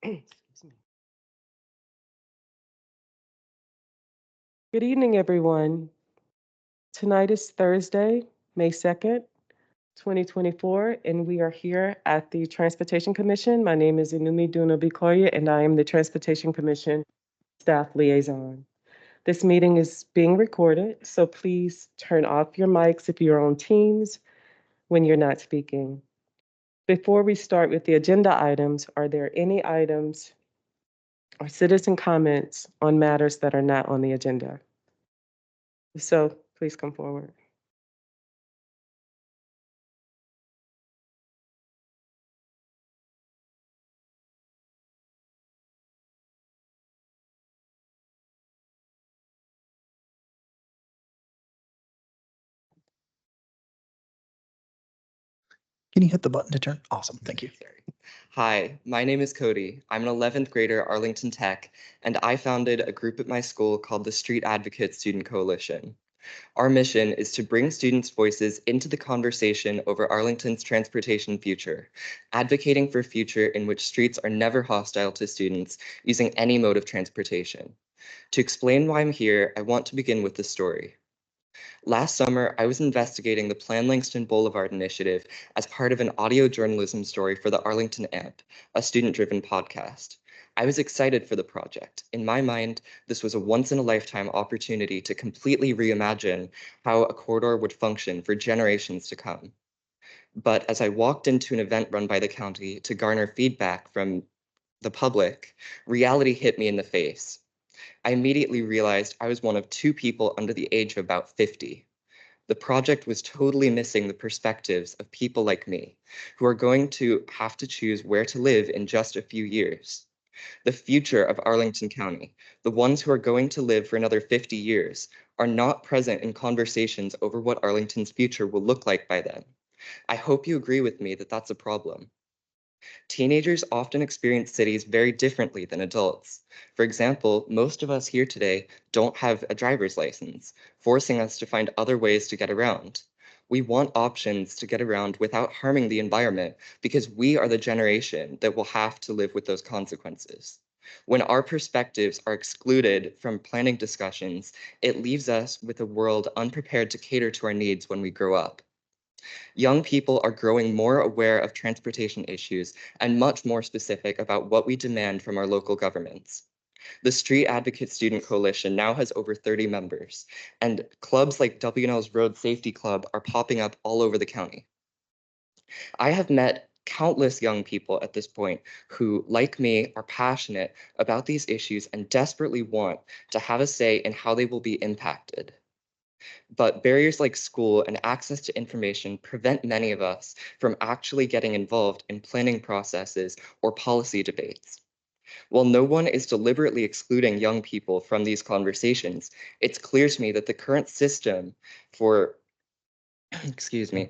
Excuse me. Good evening, everyone. Tonight is Thursday, May 2nd, 2024, and we are here at the Transportation Commission. My name is Inumi Duna Bikoya, and I am the Transportation Commission staff liaison. This meeting is being recorded, so please turn off your mics if you're on Teams when you're not speaking. Before we start with the agenda items, are there any items or citizen comments on matters that are not on the agenda? If so, please come forward. Can you hit the button to turn? Awesome, thank you. Hi, my name is Cody. I'm an 11th grader at Arlington Tech, and I founded a group at my school called the Street Advocate Student Coalition. Our mission is to bring students' voices into the conversation over Arlington's transportation future, advocating for a future in which streets are never hostile to students using any mode of transportation. To explain why I'm here, I want to begin with the story. Last summer, I was investigating the Plan Langston Boulevard initiative as part of an audio journalism story for the Arlington AMP, a student-driven podcast. I was excited for the project. In my mind, this was a once-in-a-lifetime opportunity to completely reimagine how a corridor would function for generations to come. But as I walked into an event run by the county to garner feedback from the public, reality hit me in the face. I immediately realized I was one of two people under the age of about 50. The project was totally missing the perspectives of people like me, who are going to have to choose where to live in just a few years. The future of Arlington County, the ones who are going to live for another 50 years, are not present in conversations over what Arlington's future will look like by then. I hope you agree with me that that's a problem. Teenagers often experience cities very differently than adults. For example, most of us here today don't have a driver's license, forcing us to find other ways to get around. We want options to get around without harming the environment because we are the generation that will have to live with those consequences. When our perspectives are excluded from planning discussions, it leaves us with a world unprepared to cater to our needs when we grow up. Young people are growing more aware of transportation issues and much more specific about what we demand from our local governments. The Street Advocate Student Coalition now has over 30 members, and clubs like W&L's Road Safety Club are popping up all over the county. I have met countless young people at this point who, like me, are passionate about these issues and desperately want to have a say in how they will be impacted. But barriers like school and access to information prevent many of us from actually getting involved in planning processes or policy debates. While no one is deliberately excluding young people from these conversations, it's clear to me that the current system for, excuse me,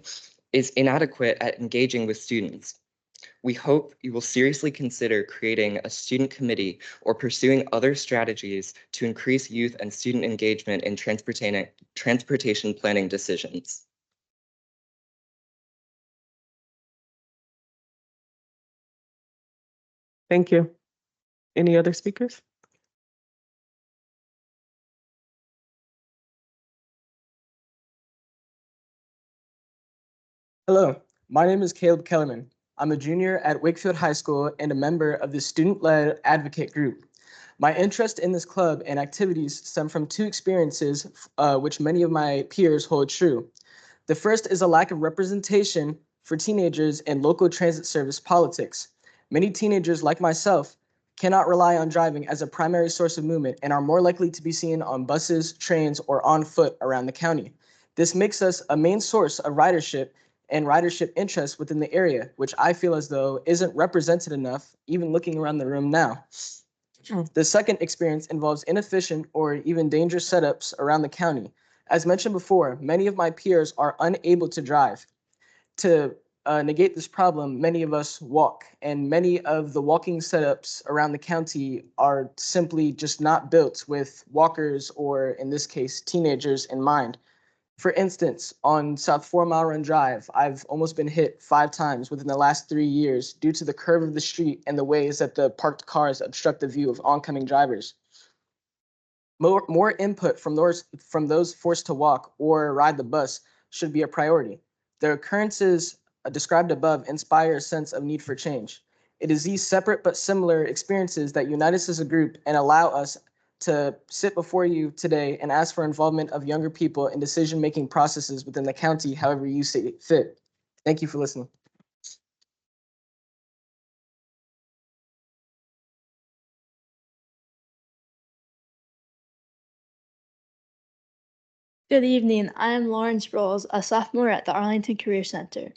is inadequate at engaging with students. We hope you will seriously consider creating a student committee or pursuing other strategies to increase youth and student engagement in transportation planning decisions. Thank you. Any other speakers? Hello, my name is Caleb Kellerman. I'm a junior at Wakefield High School and a member of the student-led advocate group. My interest in this club and activities stem from two experiences which many of my peers hold true. The first is a lack of representation for teenagers in local transit service politics. Many teenagers, like myself, cannot rely on driving as a primary source of movement and are more likely to be seen on buses, trains, or on foot around the county. This makes us a main source of ridership and ridership interest within the area, which I feel as though isn't represented enough, even looking around the room now. The second experience involves inefficient or even dangerous setups around the county. As mentioned before, many of my peers are unable to drive. To negate this problem, many of us walk, and many of the walking setups around the county are simply just not built with walkers, or in this case, teenagers in mind. For instance, on South 4 Mile Run Drive, I've almost been hit 5 times within the last 3 years due to the curve of the street and the ways that the parked cars obstruct the view of oncoming drivers. More input from those forced to walk or ride the bus should be a priority. The occurrences described above inspire a sense of need for change. It is these separate but similar experiences that unite us as a group and allow us to sit before you today and ask for involvement of younger people in decision-making processes within the county, however you see fit. Thank you for listening. Good evening. I am Lawrence Rolls, a sophomore at the Arlington Career Center.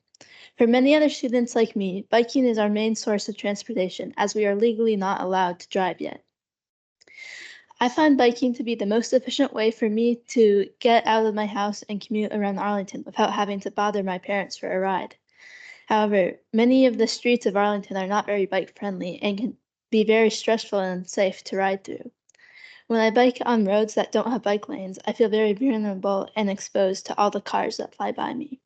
For many other students like me, biking is our main source of transportation, as we are legally not allowed to drive yet. I find biking to be the most efficient way for me to get out of my house and commute around Arlington without having to bother my parents for a ride. However, many of the streets of Arlington are not very bike friendly and can be very stressful and unsafe to ride through. When I bike on roads that don't have bike lanes, I feel very vulnerable and exposed to all the cars that fly by me.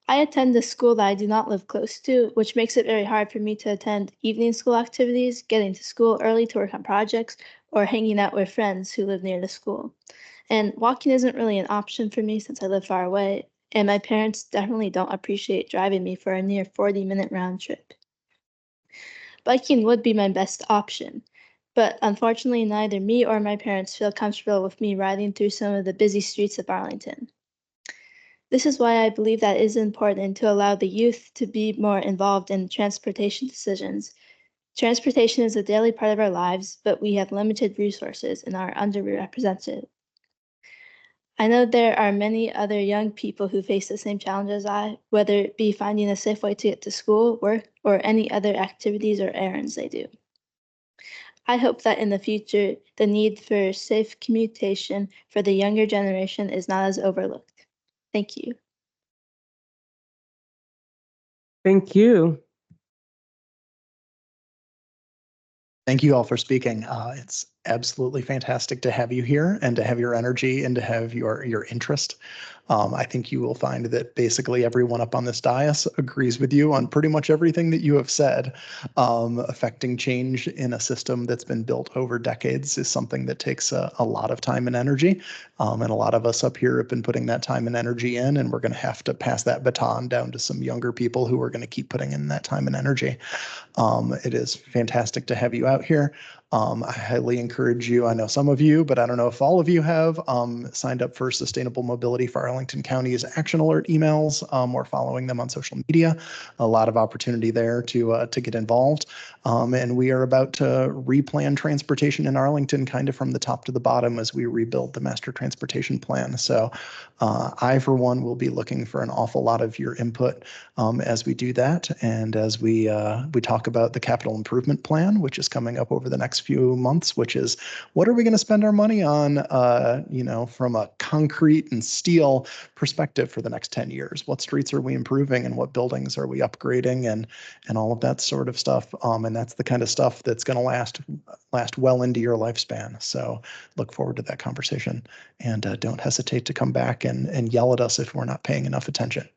I attend a school that I do not live close to, which makes it very hard for me to attend evening school activities, getting to school early to work on projects, or hanging out with friends who live near the school. And walking isn't really an option for me since I live far away, and my parents definitely don't appreciate driving me for a near 40-minute round trip. Biking would be my best option, but unfortunately neither me or my parents feel comfortable with me riding through some of the busy streets of Arlington. This is why I believe that it is important to allow the youth to be more involved in transportation decisions. Transportation is a daily part of our lives, but we have limited resources and are underrepresented. I know there are many other young people who face the same challenge as I, whether it be finding a safe way to get to school, work, or any other activities or errands they do. I hope that in the future, the need for safe commutation for the younger generation is not as overlooked. Thank you. Thank you. Thank you all for speaking. It's absolutely fantastic to have you here and to have your energy and to have your interest. I think you will find that basically everyone up on this dais agrees with you on pretty much everything that you have said. Affecting change in a system that's been built over decades is something that takes a lot of time and energy. And a lot of us up here have been putting that time and energy in, and we're going to have to pass that baton down to some younger people who are going to keep putting in that time and energy. It is fantastic to have you out here. I highly encourage you. I know some of you, but I don't know if all of you have signed up for Sustainable Mobility for Arlington County's Action Alert emails or following them on social media. A lot of opportunity there to get involved. And we are about to replan transportation in Arlington kind of from the top to the bottom as we rebuild the master transportation plan. So I, for one, will be looking for an awful lot of your input as we do that. And as we talk about the capital improvement plan, which is coming up over the next few months, which is what are we going to spend our money on, from a concrete and steel perspective for the next 10 years? What streets are we improving and what buildings are we upgrading and all of that sort of stuff. And that's the kind of stuff that's going to last well into your lifespan. So look forward to that conversation, and don't hesitate to come back and yell at us if we're not paying enough attention.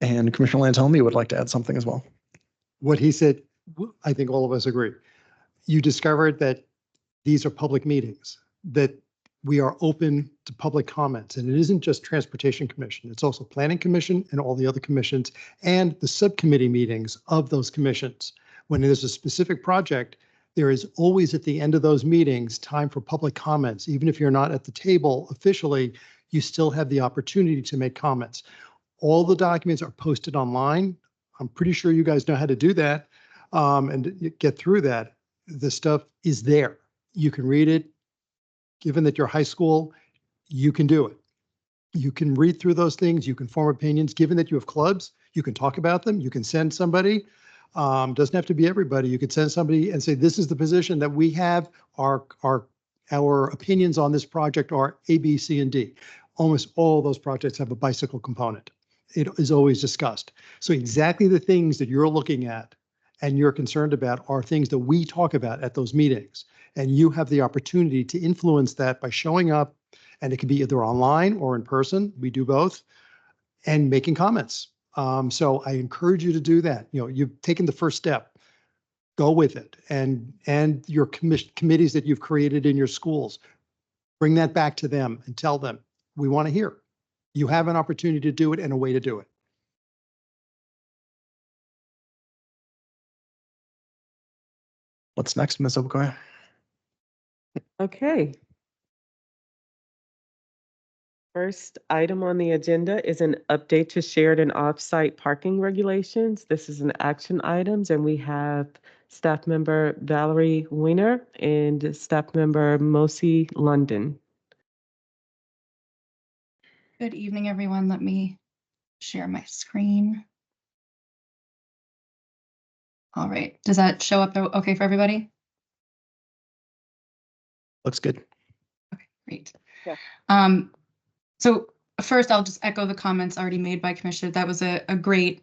And Commissioner Lantomi would like to add something as well. What he said, I think all of us agree. You discovered that these are public meetings, that we are open to public comments. And it isn't just Transportation Commission, it's also Planning Commission and all the other commissions and the subcommittee meetings of those commissions. When there's a specific project, there is always at the end of those meetings time for public comments. Even if you're not at the table officially, you still have the opportunity to make comments. All the documents are posted online. I'm pretty sure you guys know how to do that and get through that. The stuff is there. You can read it. Given that you're high school, you can do it. You can read through those things. You can form opinions. Given that you have clubs, you can talk about them. You can send somebody. Doesn't have to be everybody. You could send somebody and say, this is the position that we have. Our opinions on this project are A, B, C, and D. Almost all those projects have a bicycle component. It is always discussed. So exactly the things that you're looking at and you're concerned about are things that we talk about at those meetings. And you have the opportunity to influence that by showing up And it can be either online or in person. We do both, and making comments. So I encourage you to do that. You know, you've taken the first step. Go with it. And your committees that you've created in your schools, bring that back to them and tell them, we want to hear. You have an opportunity to do it and a way to do it. What's next, Ms. Obukoya? Okay. First item on the agenda is an update to shared and off-site parking regulations. This is an action items, and we have staff member Valerie Weiner and staff member Mosi London. Good evening, everyone. Let me share my screen. All right. Does that show up okay for everybody? Looks good. Okay, great. Yeah. So first, I'll just echo the comments already made by Commissioner. That was a great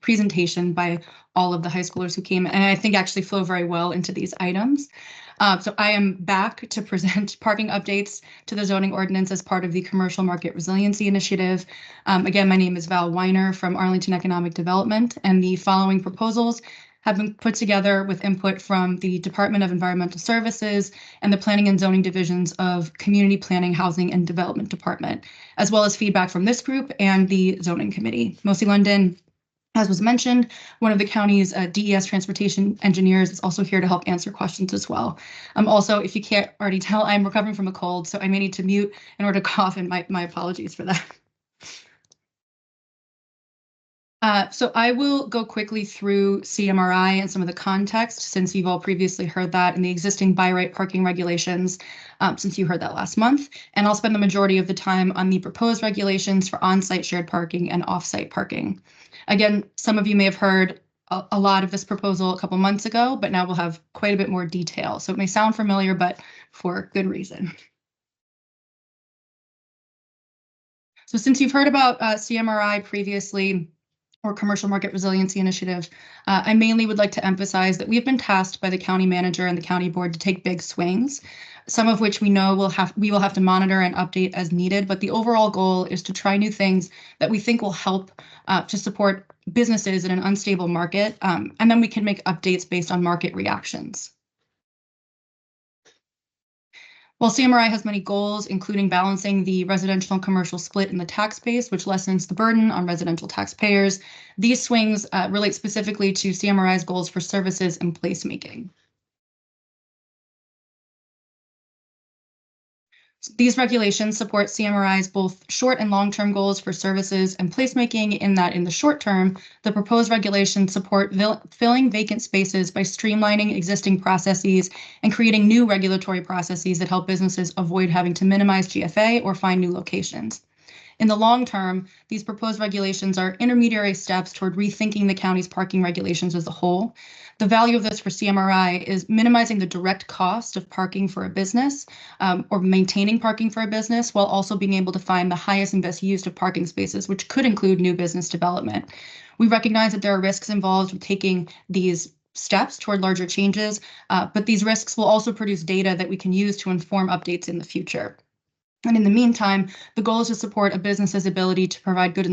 presentation by all of the high schoolers who came, and I think actually flow very well into these items. So I am back to present parking updates to the zoning ordinance as part of the Commercial Market Resiliency Initiative. Again, my name is Val Weiner from Arlington Economic Development, and the following proposals have been put together with input from the Department of Environmental Services and the Planning and Zoning Divisions of Community Planning, Housing, and Development Department, as well as feedback from this group and the Zoning Committee. Mosi London, as was mentioned, one of the county's DES transportation engineers, is also here to help answer questions as well. Also, if you can't already tell, I'm recovering from a cold, so I may need to mute in order to cough, and my apologies for that. So I will go quickly through CMRI and some of the context, since you've all previously heard that in the existing by right parking regulations, since you heard that last month. And I'll spend the majority of the time on the proposed regulations for on-site shared parking and off-site parking. Again, some of you may have heard a lot of this proposal a couple months ago, but now we'll have quite a bit more detail. So it may sound familiar, but for good reason. So since you've heard about CMRI previously, or Commercial Market Resiliency Initiative, I mainly would like to emphasize that we've been tasked by the county manager and the county board to take big swings, some of which we know we will have to monitor and update as needed, but the overall goal is to try new things that we think will help to support businesses in an unstable market, and then we can make updates based on market reactions. While CMRI has many goals, including balancing the residential and commercial split in the tax base, which lessens the burden on residential taxpayers, these swings relate specifically to CMRI's goals for services and placemaking. These regulations support CMRI's both short and long-term goals for services and placemaking, in that in the short term, the proposed regulations support filling vacant spaces by streamlining existing processes and creating new regulatory processes that help businesses avoid having to minimize GFA or find new locations. In the long term, these proposed regulations are intermediary steps toward rethinking the county's parking regulations as a whole. The value of this for CMRI is minimizing the direct cost of parking for a business or maintaining parking for a business, while also being able to find the highest and best use of parking spaces, which could include new business development. We recognize that there are risks involved with taking these steps toward larger changes, but these risks will also produce data that we can use to inform updates in the future. And in the meantime, the goal is to support a business's ability to provide goods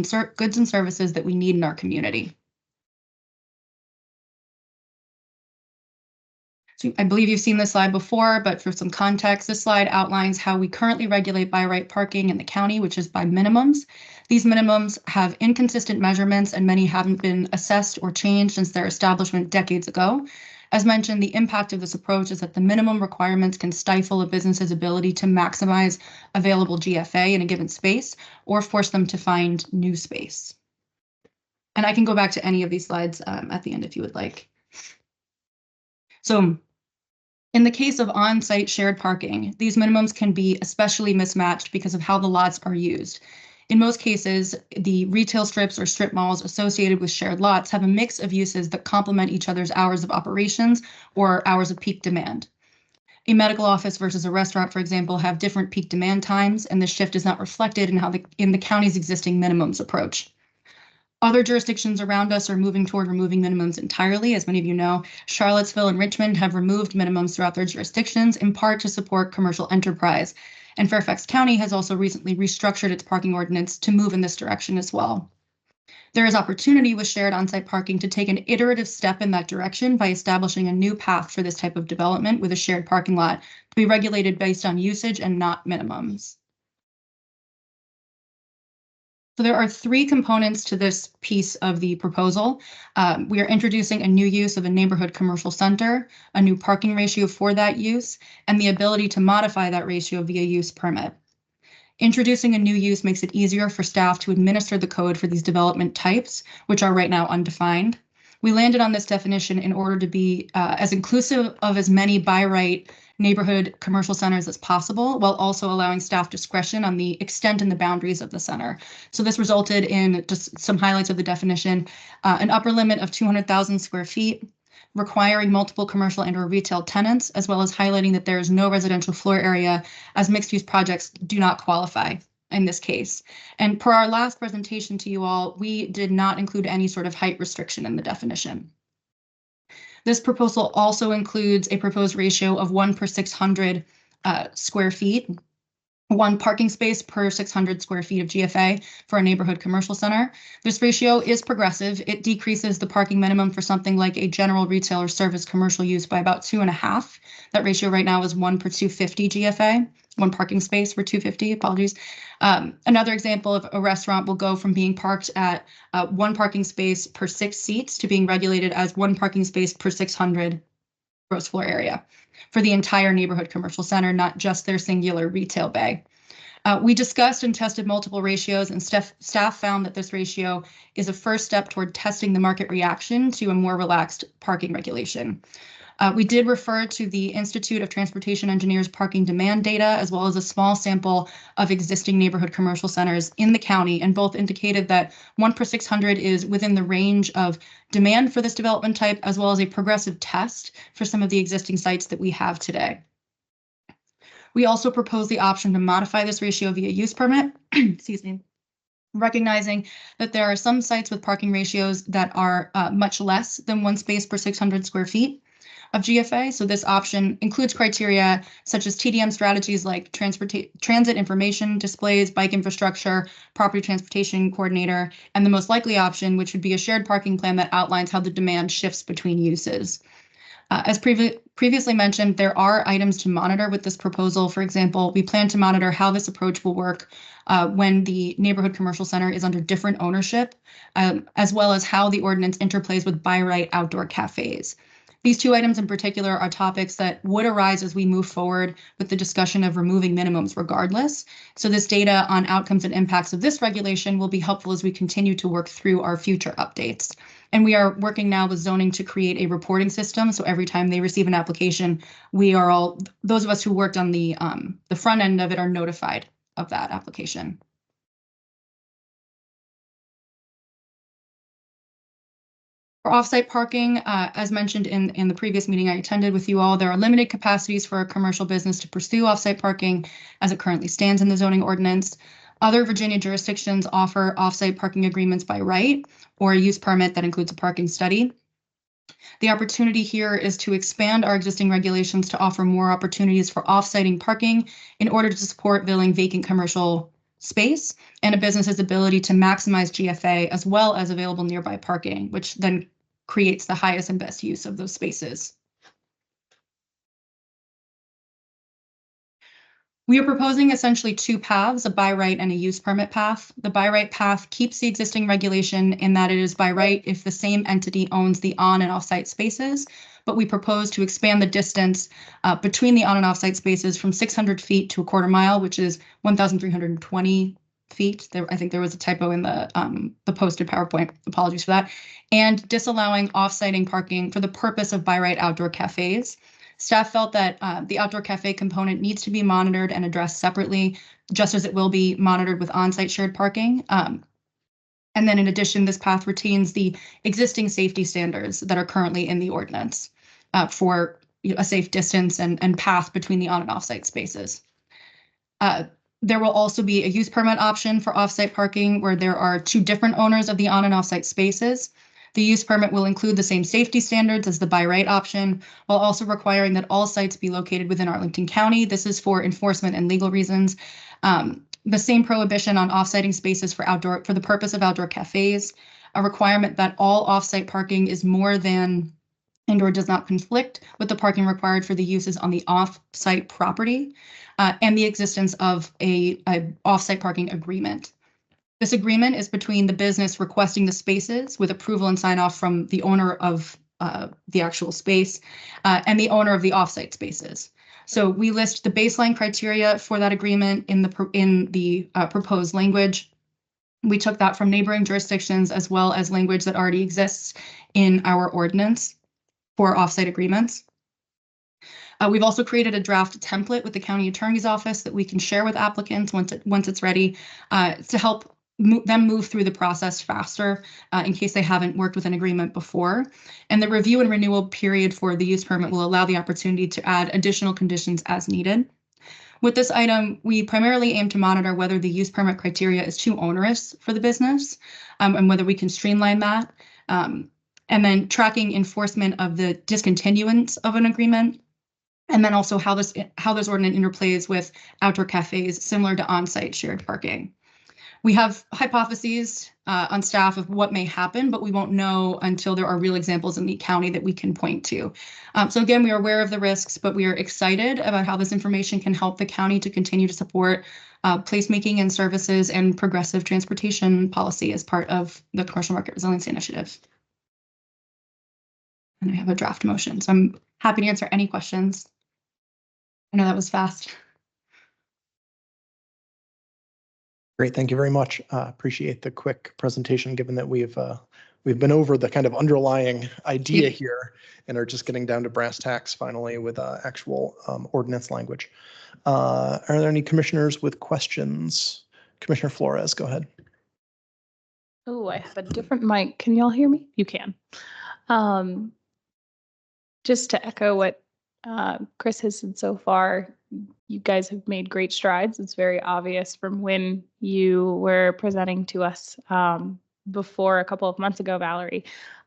and services that we need in our community. So I believe you've seen this slide before, but for some context, this slide outlines how we currently regulate by right parking in the county, which is by minimums. These minimums have inconsistent measurements, and many haven't been assessed or changed since their establishment decades ago. As mentioned, the impact of this approach is that the minimum requirements can stifle a business's ability to maximize available GFA in a given space or force them to find new space. And I can go back to any of these slides at the end if you would like. So in the case of on-site shared parking, these minimums can be especially mismatched because of how the lots are used. In most cases, the retail strips or strip malls associated with shared lots have a mix of uses that complement each other's hours of operations or hours of peak demand. A medical office versus a restaurant, for example, have different peak demand times, and this shift is not reflected in the county's existing minimums approach. Other jurisdictions around us are moving toward removing minimums entirely. As many of you know, Charlottesville and Richmond have removed minimums throughout their jurisdictions, in part to support commercial enterprise. And Fairfax County has also recently restructured its parking ordinance to move in this direction as well. There is opportunity with shared on-site parking to take an iterative step in that direction by establishing a new path for this type of development with a shared parking lot to be regulated based on usage and not minimums. So there are three components to this piece of the proposal. We are introducing a new use of a neighborhood commercial center, a new parking ratio for that use, and the ability to modify that ratio via use permit. Introducing a new use makes it easier for staff to administer the code for these development types, which are right now undefined. We landed on this definition in order to be as inclusive of as many by right neighborhood commercial centers as possible, while also allowing staff discretion on the extent and the boundaries of the center. So this resulted in just some highlights of the definition, an upper limit of 200,000 square feet, requiring multiple commercial and or retail tenants, as well as highlighting that there is no residential floor area, as mixed-use projects do not qualify in this case. And per our last presentation to you all, we did not include any sort of height restriction in the definition. This proposal also includes a proposed ratio of 1 per 600 square feet, 1 parking space per 600 square feet of GFA for a neighborhood commercial center. This ratio is progressive. It decreases the parking minimum for something like a general retail or service commercial use by about 2.5. That ratio right now is 1 per 250 GFA, 1 parking space for 250, apologies. Another example of a restaurant will go from being parked at 1 parking space per 6 seats to being regulated as 1 parking space per 600 gross floor area for the entire neighborhood commercial center, not just their singular retail bay. We discussed and tested multiple ratios, and staff found that this ratio is a first step toward testing the market reaction to a more relaxed parking regulation. We did refer to the Institute of Transportation Engineers parking demand data, as well as a small sample of existing neighborhood commercial centers in the county, and both indicated that 1 per 600 is within the range of demand for this development type, as well as a progressive test for some of the existing sites that we have today. We also propose the option to modify this ratio via use permit, excuse me, recognizing that there are some sites with parking ratios that are much less than 1 space per 600 square feet of GFA. So this option includes criteria such as TDM strategies like transit information displays, bike infrastructure, property transportation coordinator, and the most likely option, which would be a shared parking plan that outlines how the demand shifts between uses. As previously mentioned, there are items to monitor with this proposal. For example, we plan to monitor how this approach will work when the neighborhood commercial center is under different ownership, as well as how the ordinance interplays with by right outdoor cafes. These two items in particular are topics that would arise as we move forward with the discussion of removing minimums regardless. So this data on outcomes and impacts of this regulation will be helpful as we continue to work through our future updates. And we are working now with zoning to create a reporting system. So every time they receive an application, we are all, those of us who worked on the front end of it are notified of that application. For offsite parking, as mentioned in the previous meeting I attended with you all, there are limited capacities for a commercial business to pursue offsite parking as it currently stands in the zoning ordinance. Other Virginia jurisdictions offer offsite parking agreements by right or a use permit that includes a parking study. The opportunity here is to expand our existing regulations to offer more opportunities for offsiting parking in order to support filling vacant commercial space and a business's ability to maximize GFA as well as available nearby parking, which then creates the highest and best use of those spaces. We are proposing essentially two paths, a by right and a use permit path. The by right path keeps the existing regulation in that it is by right if the same entity owns the on and off-site spaces, but we propose to expand the distance between the on and off-site spaces from 600 feet to a quarter mile, which is 1,320 feet. I think there was a typo in the posted PowerPoint. Apologies for that. And disallowing off-siting parking for the purpose of by right outdoor cafes. Staff felt that the outdoor cafe component needs to be monitored and addressed separately, just as it will be monitored with on-site shared parking. And then in addition, this path retains the existing safety standards that are currently in the ordinance for a safe distance and path between the on and off-site spaces. There will also be a use permit option for off-site parking where there are 2 different owners of the on and off-site spaces. The use permit will include the same safety standards as the by right option, while also requiring that all sites be located within Arlington County. This is for enforcement and legal reasons. The same prohibition on off-siting spaces for the purpose of outdoor cafes, a requirement that all off-site parking is more than and/or does not conflict with the parking required for the uses on the off-site property, and the existence of a off-site parking agreement. This agreement is between the business requesting the spaces with approval and sign off from the owner of the actual space and the owner of the off-site spaces. So we list the baseline criteria for that agreement in the proposed language. We took that from neighboring jurisdictions as well as language that already exists in our ordinance for off-site agreements. We've also created a draft template with the county attorney's office that we can share with applicants once it's ready to help them move through the process faster in case they haven't worked with an agreement before. And the review and renewal period for the use permit will allow the opportunity to add additional conditions as needed. With this item, we primarily aim to monitor whether the use permit criteria is too onerous for the business and whether we can streamline that. And then tracking enforcement of the discontinuance of an agreement. And then also how this ordinance interplays with outdoor cafes similar to on-site shared parking. We have hypotheses on staff of what may happen, but we won't know until there are real examples in the county that we can point to. So again, we are aware of the risks, but we are excited about how this information can help the county to continue to support placemaking and services and progressive transportation policy as part of the Commercial Market Resiliency Initiative. And I have a draft motion, so I'm happy to answer any questions. I know that was fast. Great, thank you very much. Appreciate the quick presentation, given that we've been over the kind of underlying idea here and are just getting down to brass tacks finally with actual ordinance language. Are there any commissioners with questions? Commissioner Flores, go ahead. Oh, I have a different mic. Can y'all hear me? You can. Just to echo what Chris has said so far, you guys have made great strides. It's very obvious from when you were presenting to us before a couple of months ago, Valerie.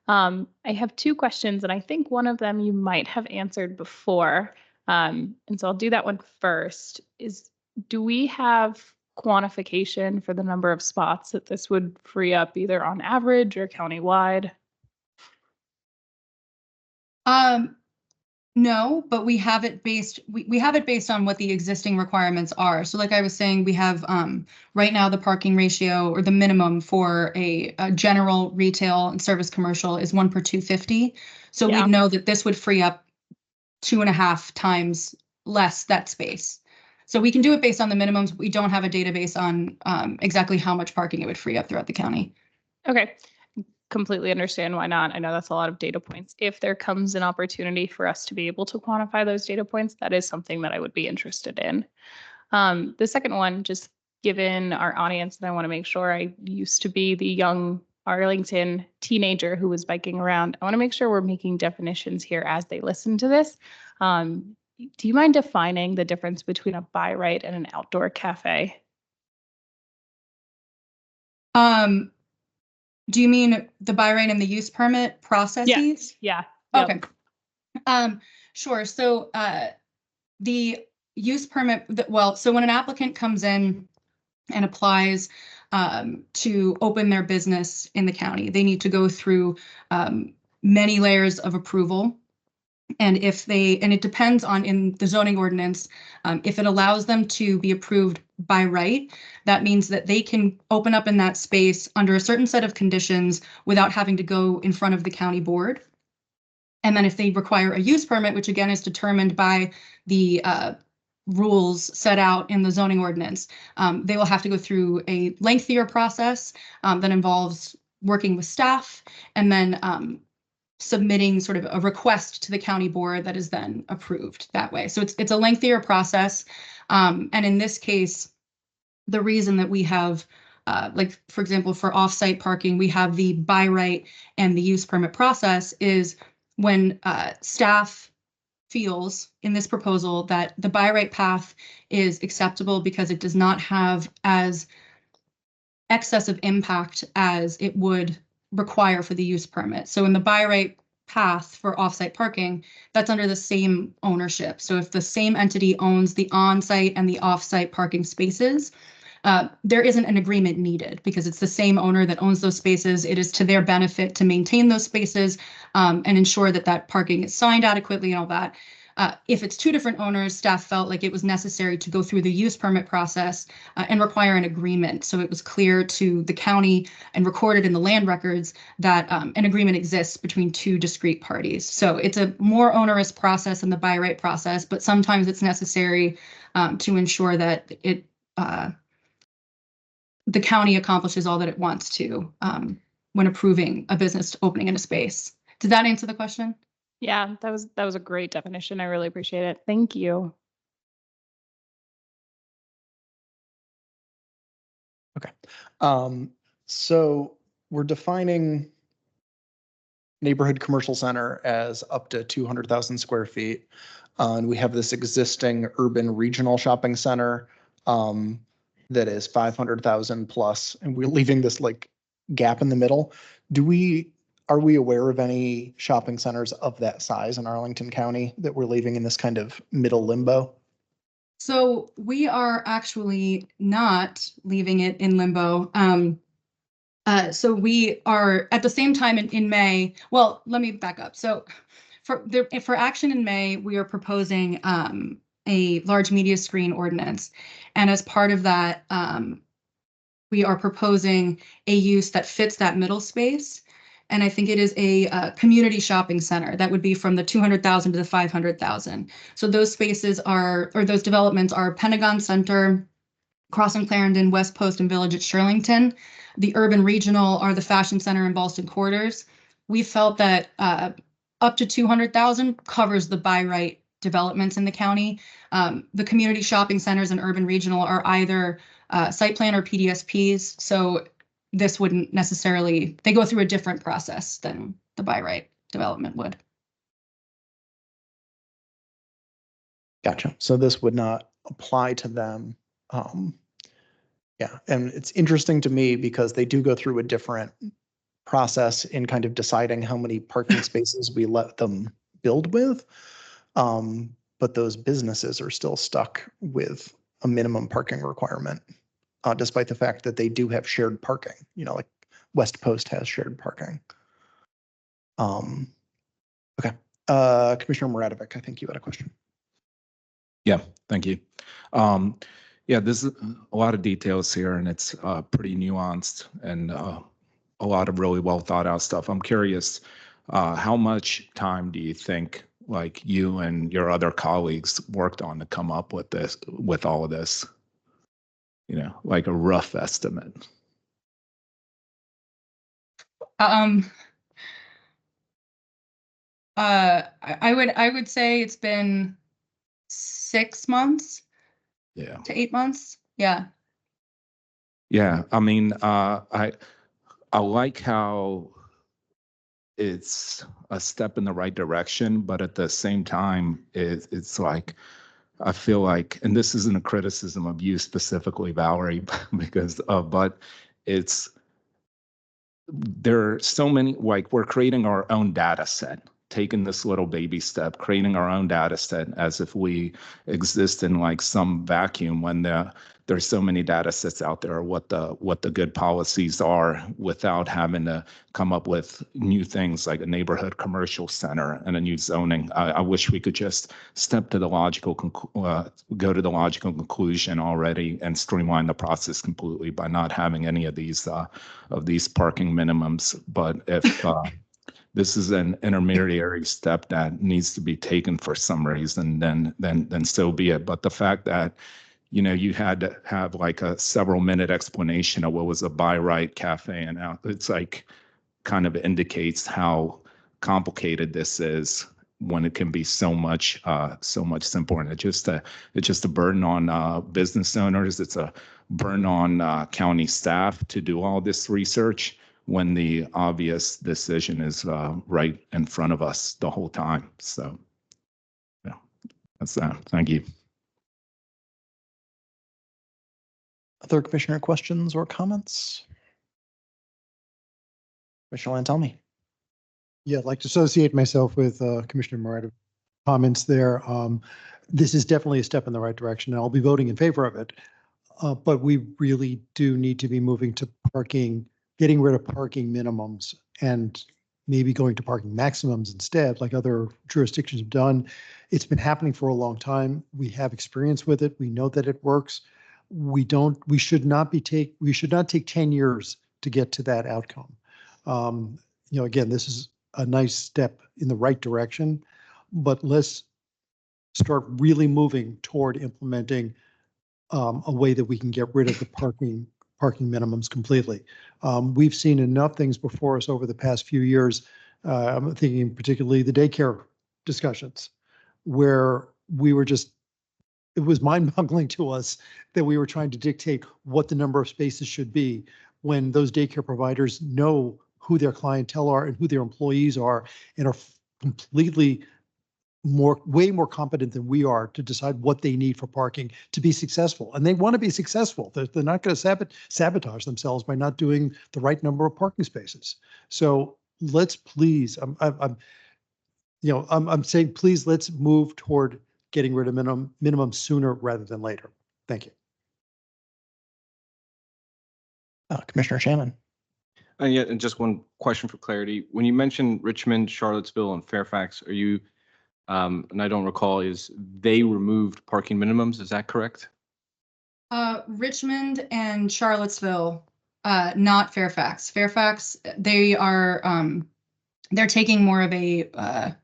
I have 2 questions, and I think one of them you might have answered before. And so I'll do that one first. Do we have quantification for the number of spots that this would free up either on average or countywide? No, but we have it based on what the existing requirements are. So like I was saying, we have right now the parking ratio or the minimum for a general retail and service commercial is 1 per 250. So we know that this would free up 2.5 times less that space. So we can do it based on the minimums. We don't have a database on exactly how much parking it would free up throughout the county. Okay. Completely understand why not. I know that's a lot of data points. If there comes an opportunity for us to be able to quantify those data points, that is something that I would be interested in. The second one, just given our audience, and I want to make sure I used to be the young Arlington teenager who was biking around. I want to make sure we're making definitions here as they listen to this. Do you mind defining the difference between a by right and an outdoor cafe? Do you mean the by right and the use permit processes? Yeah. Okay. Sure. So the use permit, so when an applicant comes in and applies to open their business in the county, they need to go through many layers of approval. And it depends on in the zoning ordinance, if it allows them to be approved by right, that means that they can open up in that space under a certain set of conditions without having to go in front of the county board. And then if they require a use permit, which again is determined by the rules set out in the zoning ordinance, they will have to go through a lengthier process that involves working with staff and then submitting sort of a request to the county board that is then approved that way. So it's a lengthier process. And in this case, the reason that we have, like, for example, for off-site parking, we have the by right and the use permit process is when staff feels in this proposal that the by right path is acceptable because it does not have as excessive impact as it would require for the use permit. So in the by right path for offsite parking, that's under the same ownership. So if the same entity owns the on-site and the off-site parking spaces, there isn't an agreement needed because it's the same owner that owns those spaces. It is to their benefit to maintain those spaces and ensure that that parking is signed adequately and all that. If it's two different owners, staff felt like it was necessary to go through the use permit process and require an agreement. So it was clear to the county and recorded in the land records that an agreement exists between two discrete parties. So it's a more onerous process than the by right process, but sometimes it's necessary to ensure that the county accomplishes all that it wants to when approving a business opening in a space. Did that answer the question? Yeah, that was a great definition. I really appreciate it. Thank you. Okay. So we're defining neighborhood commercial center as up to 200,000 square feet. And we have this existing urban regional shopping center that is 500,000 plus, and we're leaving this like gap in the middle. Are we aware of any shopping centers of that size in Arlington County that we're leaving in this kind of middle limbo? So we are actually not leaving it in limbo. So we are at the same time in May. Well, let me back up. So for action in May, we are proposing a large media screen ordinance. And as part of that, we are proposing a use that fits that middle space. And I think it is a community shopping center that would be from the 200,000 to the 500,000. So those spaces are, or those developments are Pentagon Center, Crossing Clarendon, West Post, and Village at Shirlington. The urban regional are the Fashion Center and Ballston Quarters. We felt that up to 200,000 covers the by right developments in the county. The community shopping centers and urban regional are either site plan or PDSPs. So this wouldn't necessarily, they go through a different process than the by right development would. Gotcha. So this would not apply to them. Yeah, and it's interesting to me because they do go through a different process in kind of deciding how many parking spaces we let them build with. But those businesses are still stuck with a minimum parking requirement, despite the fact that they do have shared parking, like West Post has shared parking. Okay. Commissioner Muradovic, I think you had a question. Yeah, thank you. Yeah, there's a lot of details here, and it's pretty nuanced and a lot of really well thought out stuff. I'm curious, how much time do you think, like you and your other colleagues worked on to come up with this, with all of this? Like a rough estimate. I would say it's been 6 months. Yeah. To 8 months. Yeah. Yeah. I mean, I like how it's a step in the right direction, but at the same time, it's like, I feel like, and this isn't a criticism of you specifically, Valerie, because, but there are so many, like we're creating our own data set, taking this little baby step, creating our own data set as if we exist in like some vacuum when there's so many data sets out there, what the good policies are without having to come up with new things like a neighborhood commercial center and a new zoning. I wish we could just step to the go to the logical conclusion already and streamline the process completely by not having any of these parking minimums. But if this is an intermediary step that needs to be taken for some reason, then so be it. But the fact that you had to have like a several minute explanation of what was a by right cafe, and it's like kind of indicates how complicated this is when it can be so much simpler. And it's just a burden on business owners. It's a burden on county staff to do all this research when the obvious decision is right in front of us the whole time. So, yeah. That's that. Thank you. Other commissioner questions or comments? Commissioner Lantelmi. Yeah, I'd like to associate myself with Commissioner Moretta comments there. This is definitely a step in the right direction, and I'll be voting in favor of it. But we really do need to be moving to parking, getting rid of parking minimums and maybe going to parking maximums instead, like other jurisdictions have done. It's been happening for a long time. We have experience with it. We know that it works. We should not take 10 years to get to that outcome. Again, this is a nice step in the right direction, but let's start really moving toward implementing a way that we can get rid of the parking minimums completely. We've seen enough things before us over the past few years. I'm thinking particularly the daycare discussions, where it was mind-boggling to us that we were trying to dictate what the number of spaces should be when those daycare providers know who their clientele are and who their employees are and are completely way more competent than we are to decide what they need for parking to be successful. And they want to be successful. They're not going to sabotage themselves by not doing the right number of parking spaces. So let's please, I'm saying, please, let's move toward getting rid of minimum sooner rather than later. Thank you. Commissioner Shannon. Yeah, and just one question for clarity. When you mentioned Richmond, Charlottesville, and Fairfax, are you, and I don't recall, is they removed parking minimums? Is that correct? Richmond and Charlottesville, not Fairfax. Fairfax, they are they're taking more of a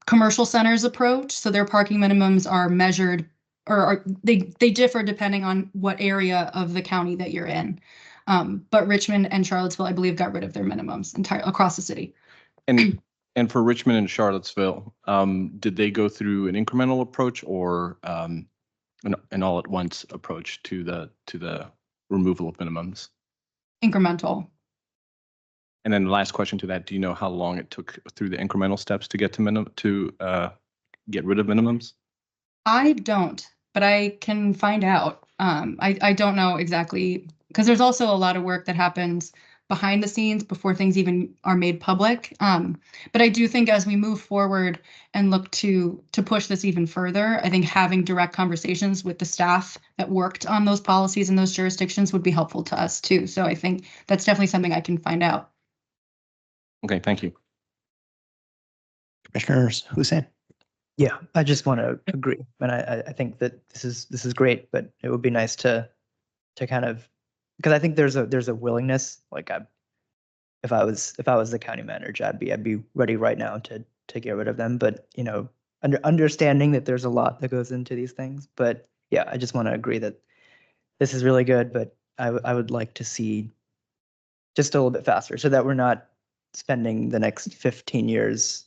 commercial centers approach. So their parking minimums are measured, or they differ depending on what area of the county that you're in. But Richmond and Charlottesville, I believe, got rid of their minimums across the city. And for Richmond and Charlottesville, did they go through an incremental approach or an all at once approach to the removal of minimums? Incremental. And then the last question to that: do you know how long it took through the incremental steps to get to get rid of minimums? I don't, but I can find out. I don't know exactly, because there's also a lot of work that happens behind the scenes before things even are made public. But I do think as we move forward and look to push this even further, I think having direct conversations with the staff that worked on those policies in those jurisdictions would be helpful to us too. So I think that's definitely something I can find out. Okay, thank you. Commissioners Hussein. Yeah, I just want to agree, and I think that this is great, but it would be nice to kind of, because I think there's a willingness. Like if I was the county manager, I'd be ready right now to get rid of them. But understanding that there's a lot that goes into these things. But yeah, I just want to agree that this is really good, but I would like to see just a little bit faster so that we're not spending the next 15 years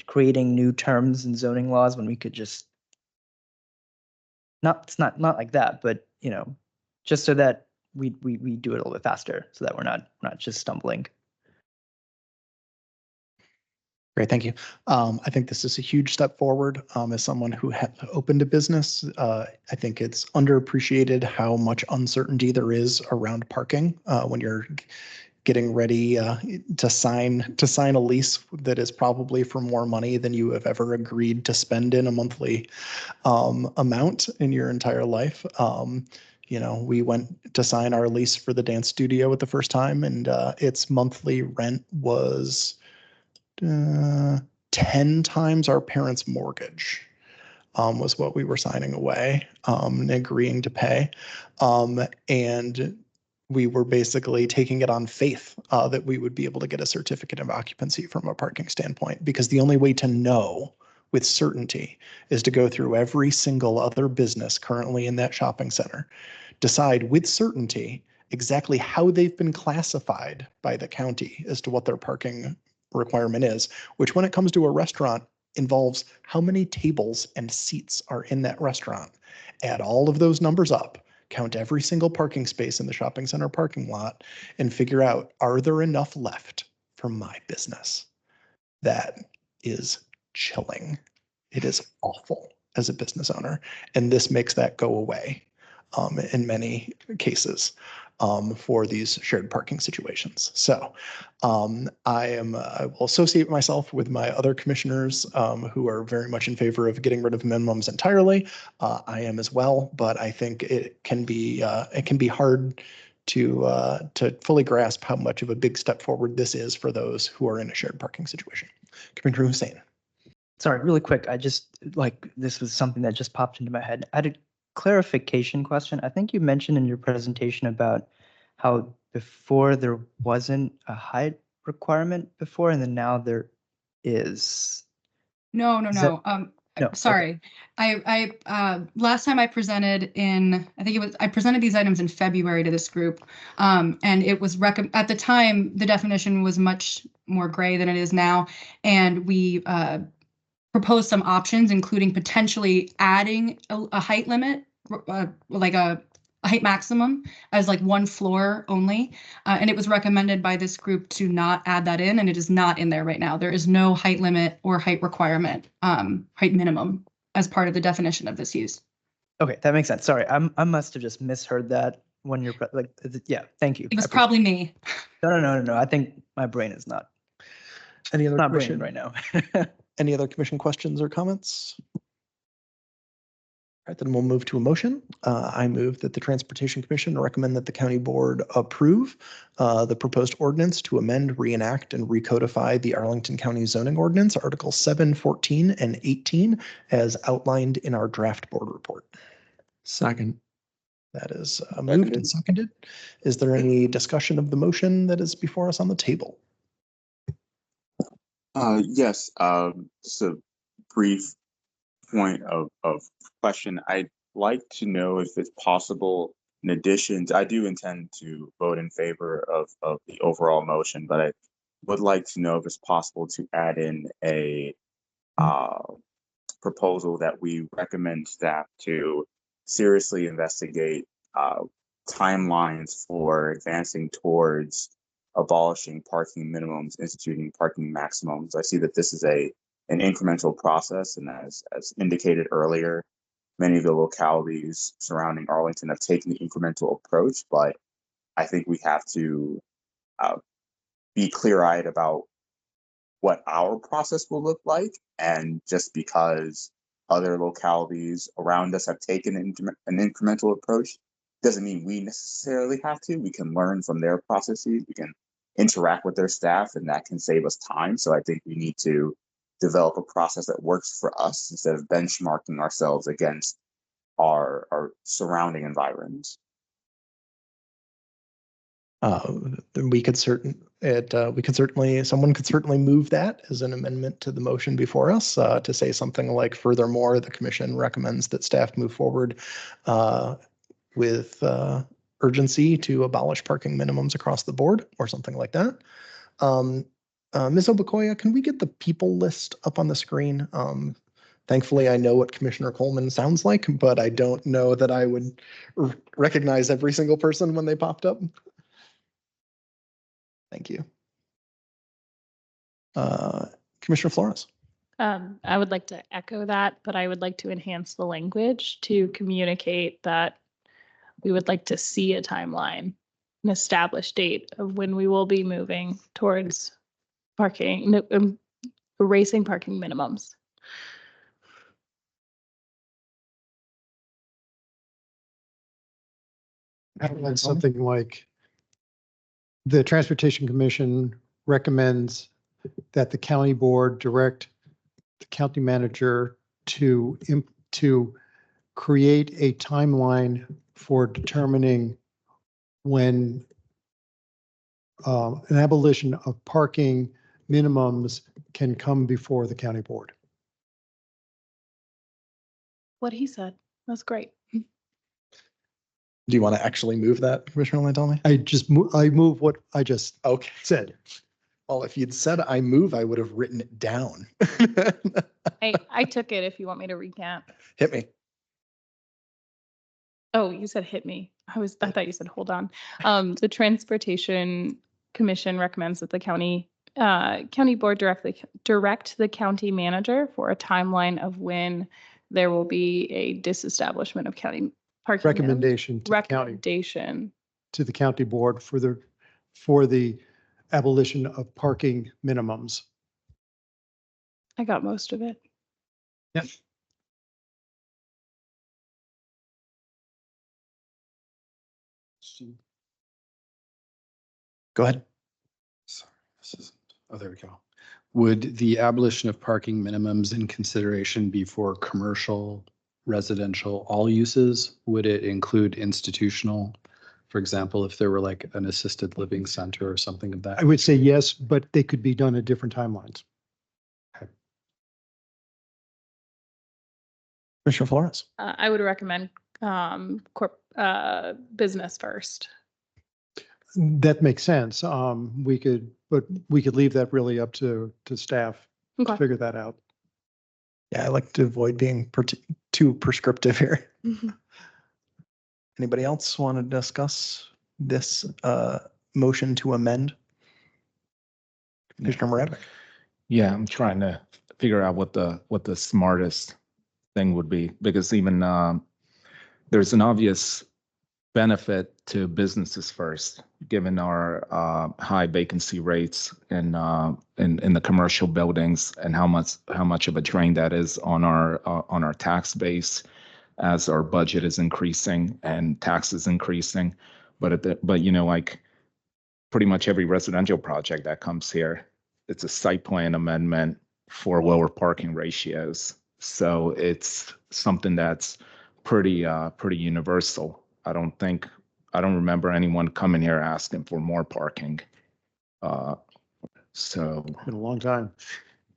creating new terms and zoning laws when we could just it's not like that, but just so that we do it a little bit faster so that we're not just stumbling. Great, thank you. I think this is a huge step forward. As someone who has opened a business, I think it's underappreciated how much uncertainty there is around parking when you're getting ready to sign a lease that is probably for more money than you have ever agreed to spend in a monthly amount in your entire life. We went to sign our lease for the dance studio at the first time, and its monthly rent was 10 times our parents' mortgage. Was what we were signing away and agreeing to pay. And we were basically taking it on faith that we would be able to get a certificate of occupancy from a parking standpoint, because the only way to know with certainty is to go through every single other business currently in that shopping center, decide with certainty exactly how they've been classified by the county as to what their parking requirement is, which when it comes to a restaurant involves how many tables and seats are in that restaurant. Add all of those numbers up, count every single parking space in the shopping center parking lot, and figure out, are there enough left for my business? That is chilling. It is awful as a business owner, and this makes that go away in many cases for these shared parking situations. So I will associate myself with my other commissioners who are very much in favor of getting rid of minimums entirely. I am as well, but I think it can be hard to fully grasp how much of a big step forward this is for those who are in a shared parking situation. Commissioner Hussein. Sorry, really quick. I just this was something that just popped into my head. I had a clarification question. I think you mentioned in your presentation about how before there wasn't a height requirement before, and then now there is. No. No, okay. Sorry. I last time I presented I presented these items in February to this group. And it was at the time, the definition was much more gray than it is now. And we proposed some options, including potentially adding a height limit, like a height maximum as like one floor only. And it was recommended by this group to not add that in, and it is not in there right now. There is no height limit or height requirement, height minimum as part of the definition of this use. Okay, that makes sense. Sorry, I must have just misheard that when you're yeah, thank you. It was probably me. No. I think my brain is not. Any other not commission brain right now. Any other commission questions or comments? All right, then we'll move to a motion. I move that the Transportation Commission recommend that the County Board approve the proposed ordinance to amend, reenact, and recodify the Arlington County Zoning Ordinance, Articles 7, 14, and 18, as outlined in our draft board report. Second. That is moved and seconded. Is there any discussion of the motion that is before us on the table? Yes, just a brief point of question. I'd like to know if it's possible, in addition, I do intend to vote in favor of the overall motion, but I would like to know if it's possible to add in a proposal that we recommend staff to seriously investigate timelines for advancing towards abolishing parking minimums, instituting parking maximums. I see that this is an incremental process, and as indicated earlier, many of the localities surrounding Arlington have taken the incremental approach, but I think we have to be clear-eyed about what our process will look like, and just because other localities around us have taken an incremental approach doesn't mean we necessarily have to. We can learn from their processes, we can interact with their staff, and that can save us time. So I think we need to develop a process that works for us instead of benchmarking ourselves against our surrounding environs. Someone could certainly move that as an amendment to the motion before us to say something like, furthermore, the commission recommends that staff move forward with urgency to abolish parking minimums across the board, or something like that. Ms. Obakoya, can we get the people list up on the screen? Thankfully, I know what Commissioner Coleman sounds like, but I don't know that I would recognize every single person when they popped up. Thank you. Commissioner Flores. I would like to echo that, but I would like to enhance the language to communicate that we would like to see a timeline, an established date of when we will be moving towards erasing parking minimums. Something like the Transportation Commission recommends that the county board direct the county manager to create a timeline for determining when an abolition of parking minimums can come before the county board. What he said. That's great. Do you want to actually move that, Commissioner Lantelmi? I move what I just said. Well, if you'd said I move, I would have written it down. I took it if you want me to recant. Hit me. Oh, you said hit me. I thought you said hold on. The Transportation Commission recommends that the county county board direct the county manager for a timeline of when there will be a disestablishment of county parking. Recommendation to the county, Recommendation. to the county board for the abolition of parking minimums. I got most of it. Yes. Go ahead. Sorry, this isn't. Oh, there we go. Would the abolition of parking minimums in consideration be for commercial, residential, all uses? Would it include institutional? For example, if there were like an assisted living center or something of that? I would say yes, but they could be done at different timelines. Commissioner Flores. I would recommend business first. That makes sense. We could leave that really up to staff to Okay. figure that out. Yeah, I like to avoid being too prescriptive here. Anybody else want to discuss this motion to amend? Commissioner Moravec. Yeah, I'm trying to figure out what the smartest thing would be, because even there's an obvious benefit to businesses first, given our high vacancy rates in the commercial buildings, and how much of a drain that is on our tax base as our budget is increasing and taxes increasing. But like pretty much every residential project that comes here, it's a site plan amendment for lower parking ratios. So it's something that's pretty universal. I don't remember anyone coming here asking for more parking. So Been a long time.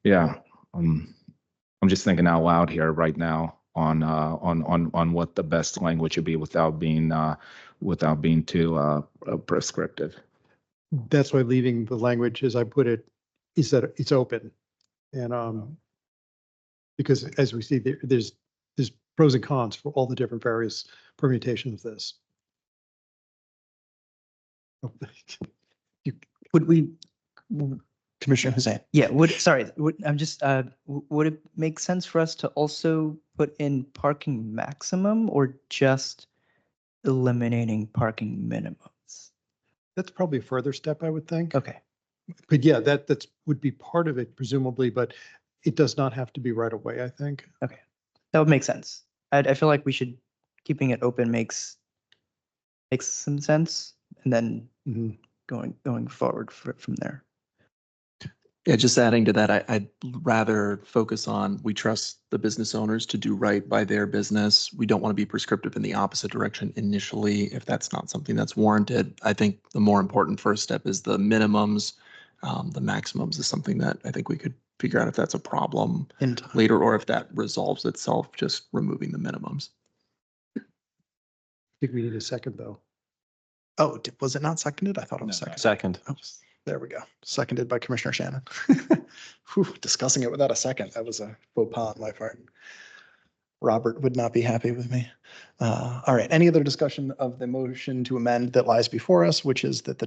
yeah, I'm just thinking out loud here right now on what the best language would be without being too prescriptive. That's why leaving the language as I put it is that it's open, and because as we see there's pros and cons for all the different various permutations of this. Would we, Commissioner Hussain. yeah, would it make sense for us to also put in parking maximum or just eliminating parking minimums? That's probably a further step, I would think. Okay. But yeah, that would be part of it presumably, but it does not have to be right away, I think. Okay. That would make sense. I feel like keeping it open makes some sense, and then going forward from there. Yeah, just adding to that, I'd rather focus on, we trust the business owners to do right by their business. We don't want to be prescriptive in the opposite direction initially if that's not something that's warranted. I think the more important first step is the minimums. The maximums is something that I think we could figure out if that's a problem later, or if that resolves itself, just removing the minimums. I think we need a second though. Oh, was it not seconded? I thought it was seconded. Second. Oh, there we go. Seconded by Commissioner Shannon. Whew, discussing it without a second. That was a faux pas on my part. Robert would not be happy with me. All right. Any other discussion of the motion to amend that lies before us, which is that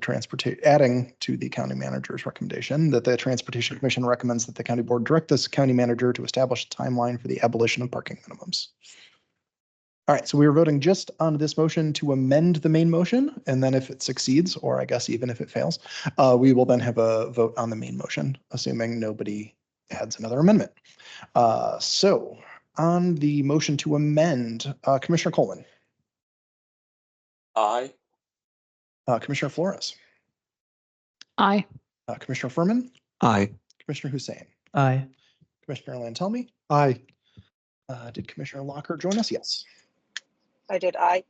adding to the county manager's recommendation that the Transportation Commission recommends that the county board direct this county manager to establish a timeline for the abolition of parking minimums. All right, so we are voting just on this motion to amend the main motion, and then if it succeeds, or I guess even if it fails, we will then have a vote on the main motion, assuming nobody adds another amendment. So on the motion to amend, Commissioner Coleman. Aye. Commissioner Flores. Aye. Commissioner Furman. Aye. Commissioner Hussain. Aye. Commissioner Lantelmi. Aye. Did Commissioner Locker join us? Yes. I did aye.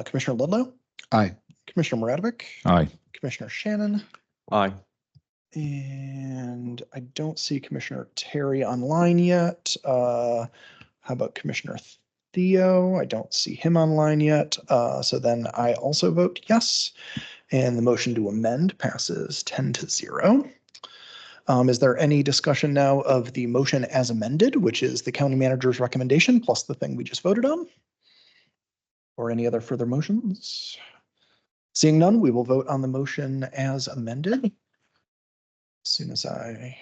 Commissioner Ludlow. Aye. Commissioner Moravec. Aye. Commissioner Shannon. Aye. And I don't see Commissioner Terry online yet. How about Commissioner Theo? I don't see him online yet. So then I also vote yes. And the motion to amend passes 10-0. Is there any discussion now of the motion as amended, which is the county manager's recommendation plus the thing we just voted on? Or any other further motions? Seeing none, we will vote on the motion as amended. As soon as I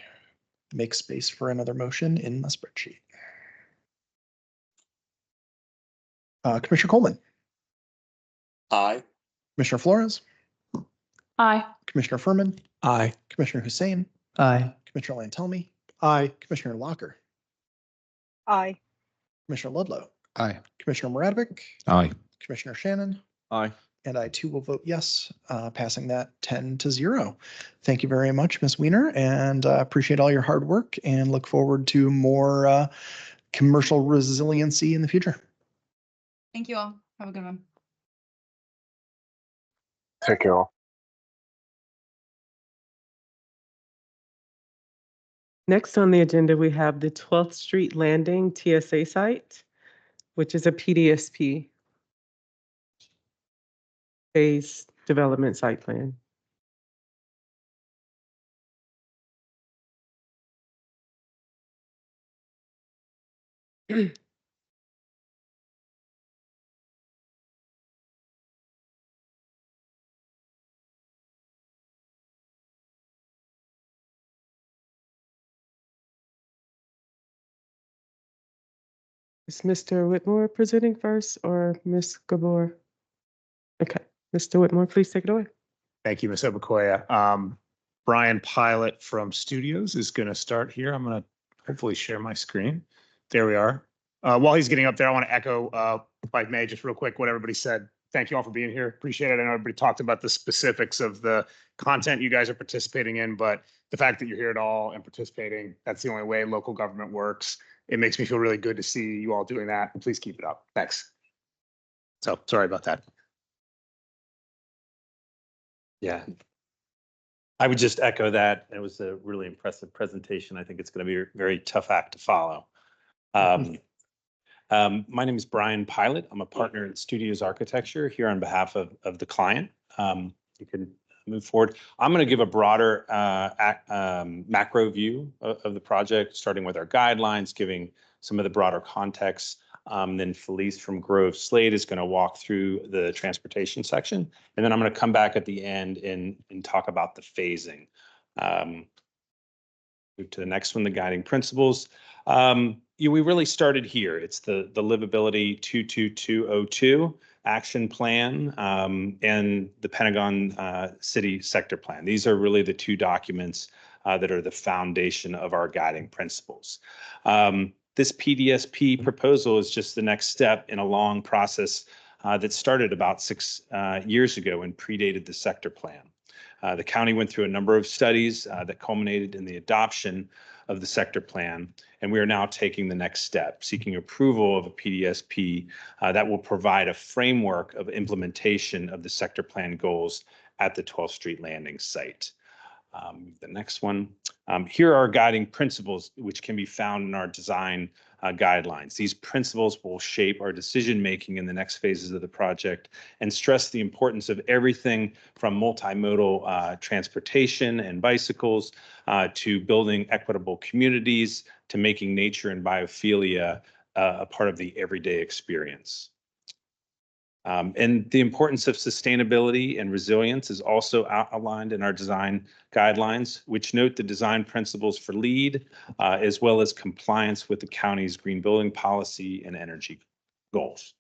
make space for another motion in my spreadsheet. Commissioner Coleman, Aye. Commissioner Flores, Aye. Commissioner Furman, Aye. Commissioner Hussein, Aye. Commissioner Lantelmi, Aye. Commissioner Locker, Aye. Commissioner Ludlow, Aye. Commissioner Moradovic, Aye. Commissioner Shannon, Aye. and I too will vote yes, passing that 10-0. Thank you very much, Ms. Weiner, and appreciate all your hard work and look forward to more commercial resiliency in the future. Thank you all. Have a good one. Take care all. Next on the agenda, we have the 12th Street Landing TSA site, which is a PDSP, phase development site plan. Is Mr. Whitmore presenting first or Ms. Gabor? Okay, Mr. Whitmore, please take it away. Thank you, Ms. Obukoya. Brian Pilot from Studios is going to start here. I'm going to hopefully share my screen. There we are. While he's getting up there, I want to echo, if I may, just real quick, what everybody said. Thank you all for being here. Appreciate it. I know everybody talked about the specifics of the content you guys are participating in, but the fact that you're here at all and participating, that's the only way local government works. It makes me feel really good to see you all doing that. Please keep it up. Thanks. So sorry about that. Yeah. I would just echo that. It was a really impressive presentation. I think it's going to be a very tough act to follow. My name is Brian Pilot. I'm a partner in Studios Architecture here on behalf of the client. You can move forward. I'm going to give a broader macro view of the project, starting with our guidelines, giving some of the broader context. Then Felice from Grove Slade is going to walk through the transportation section. And then I'm going to come back at the end and talk about the phasing. Move to the next one, the guiding principles. We really started here. It's the livability 22202 action plan and the Pentagon City Sector Plan. These are really the two documents that are the foundation of our guiding principles. This PDSP proposal is just the next step in a long process that started about 6 years ago and predated the sector plan. The county went through a number of studies that culminated in the adoption of the sector plan, and we are now taking the next step, seeking approval of a PDSP that will provide a framework of implementation of the sector plan goals at the 12th Street Landing site. The next one. Here are our guiding principles, which can be found in our design guidelines. These principles will shape our decision-making in the next phases of the project and stress the importance of everything from multimodal transportation and bicycles to building equitable communities to making nature and biophilia a part of the everyday experience. And the importance of sustainability and resilience is also outlined in our design guidelines, which note the design principles for LEED, as well as compliance with the county's green building policy and energy goals.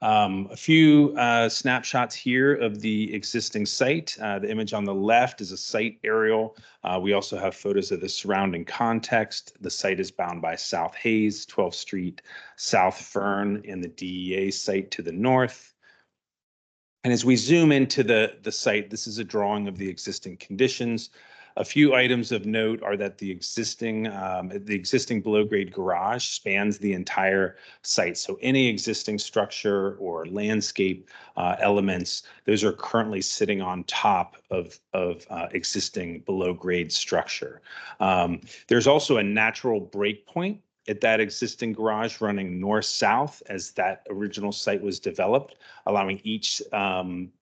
A few snapshots here of the existing site. The image on the left is a site aerial. We also have photos of the surrounding context. The site is bound by South Hayes, 12th Street, South Fern, and the DEA site to the north. And as we zoom into the site, this is a drawing of the existing conditions. A few items of note are that the existing below-grade garage spans the entire site. So any existing structure or landscape elements, those are currently sitting on top of existing below-grade structure. There's also a natural break point at that existing garage running north-south as that original site was developed, allowing each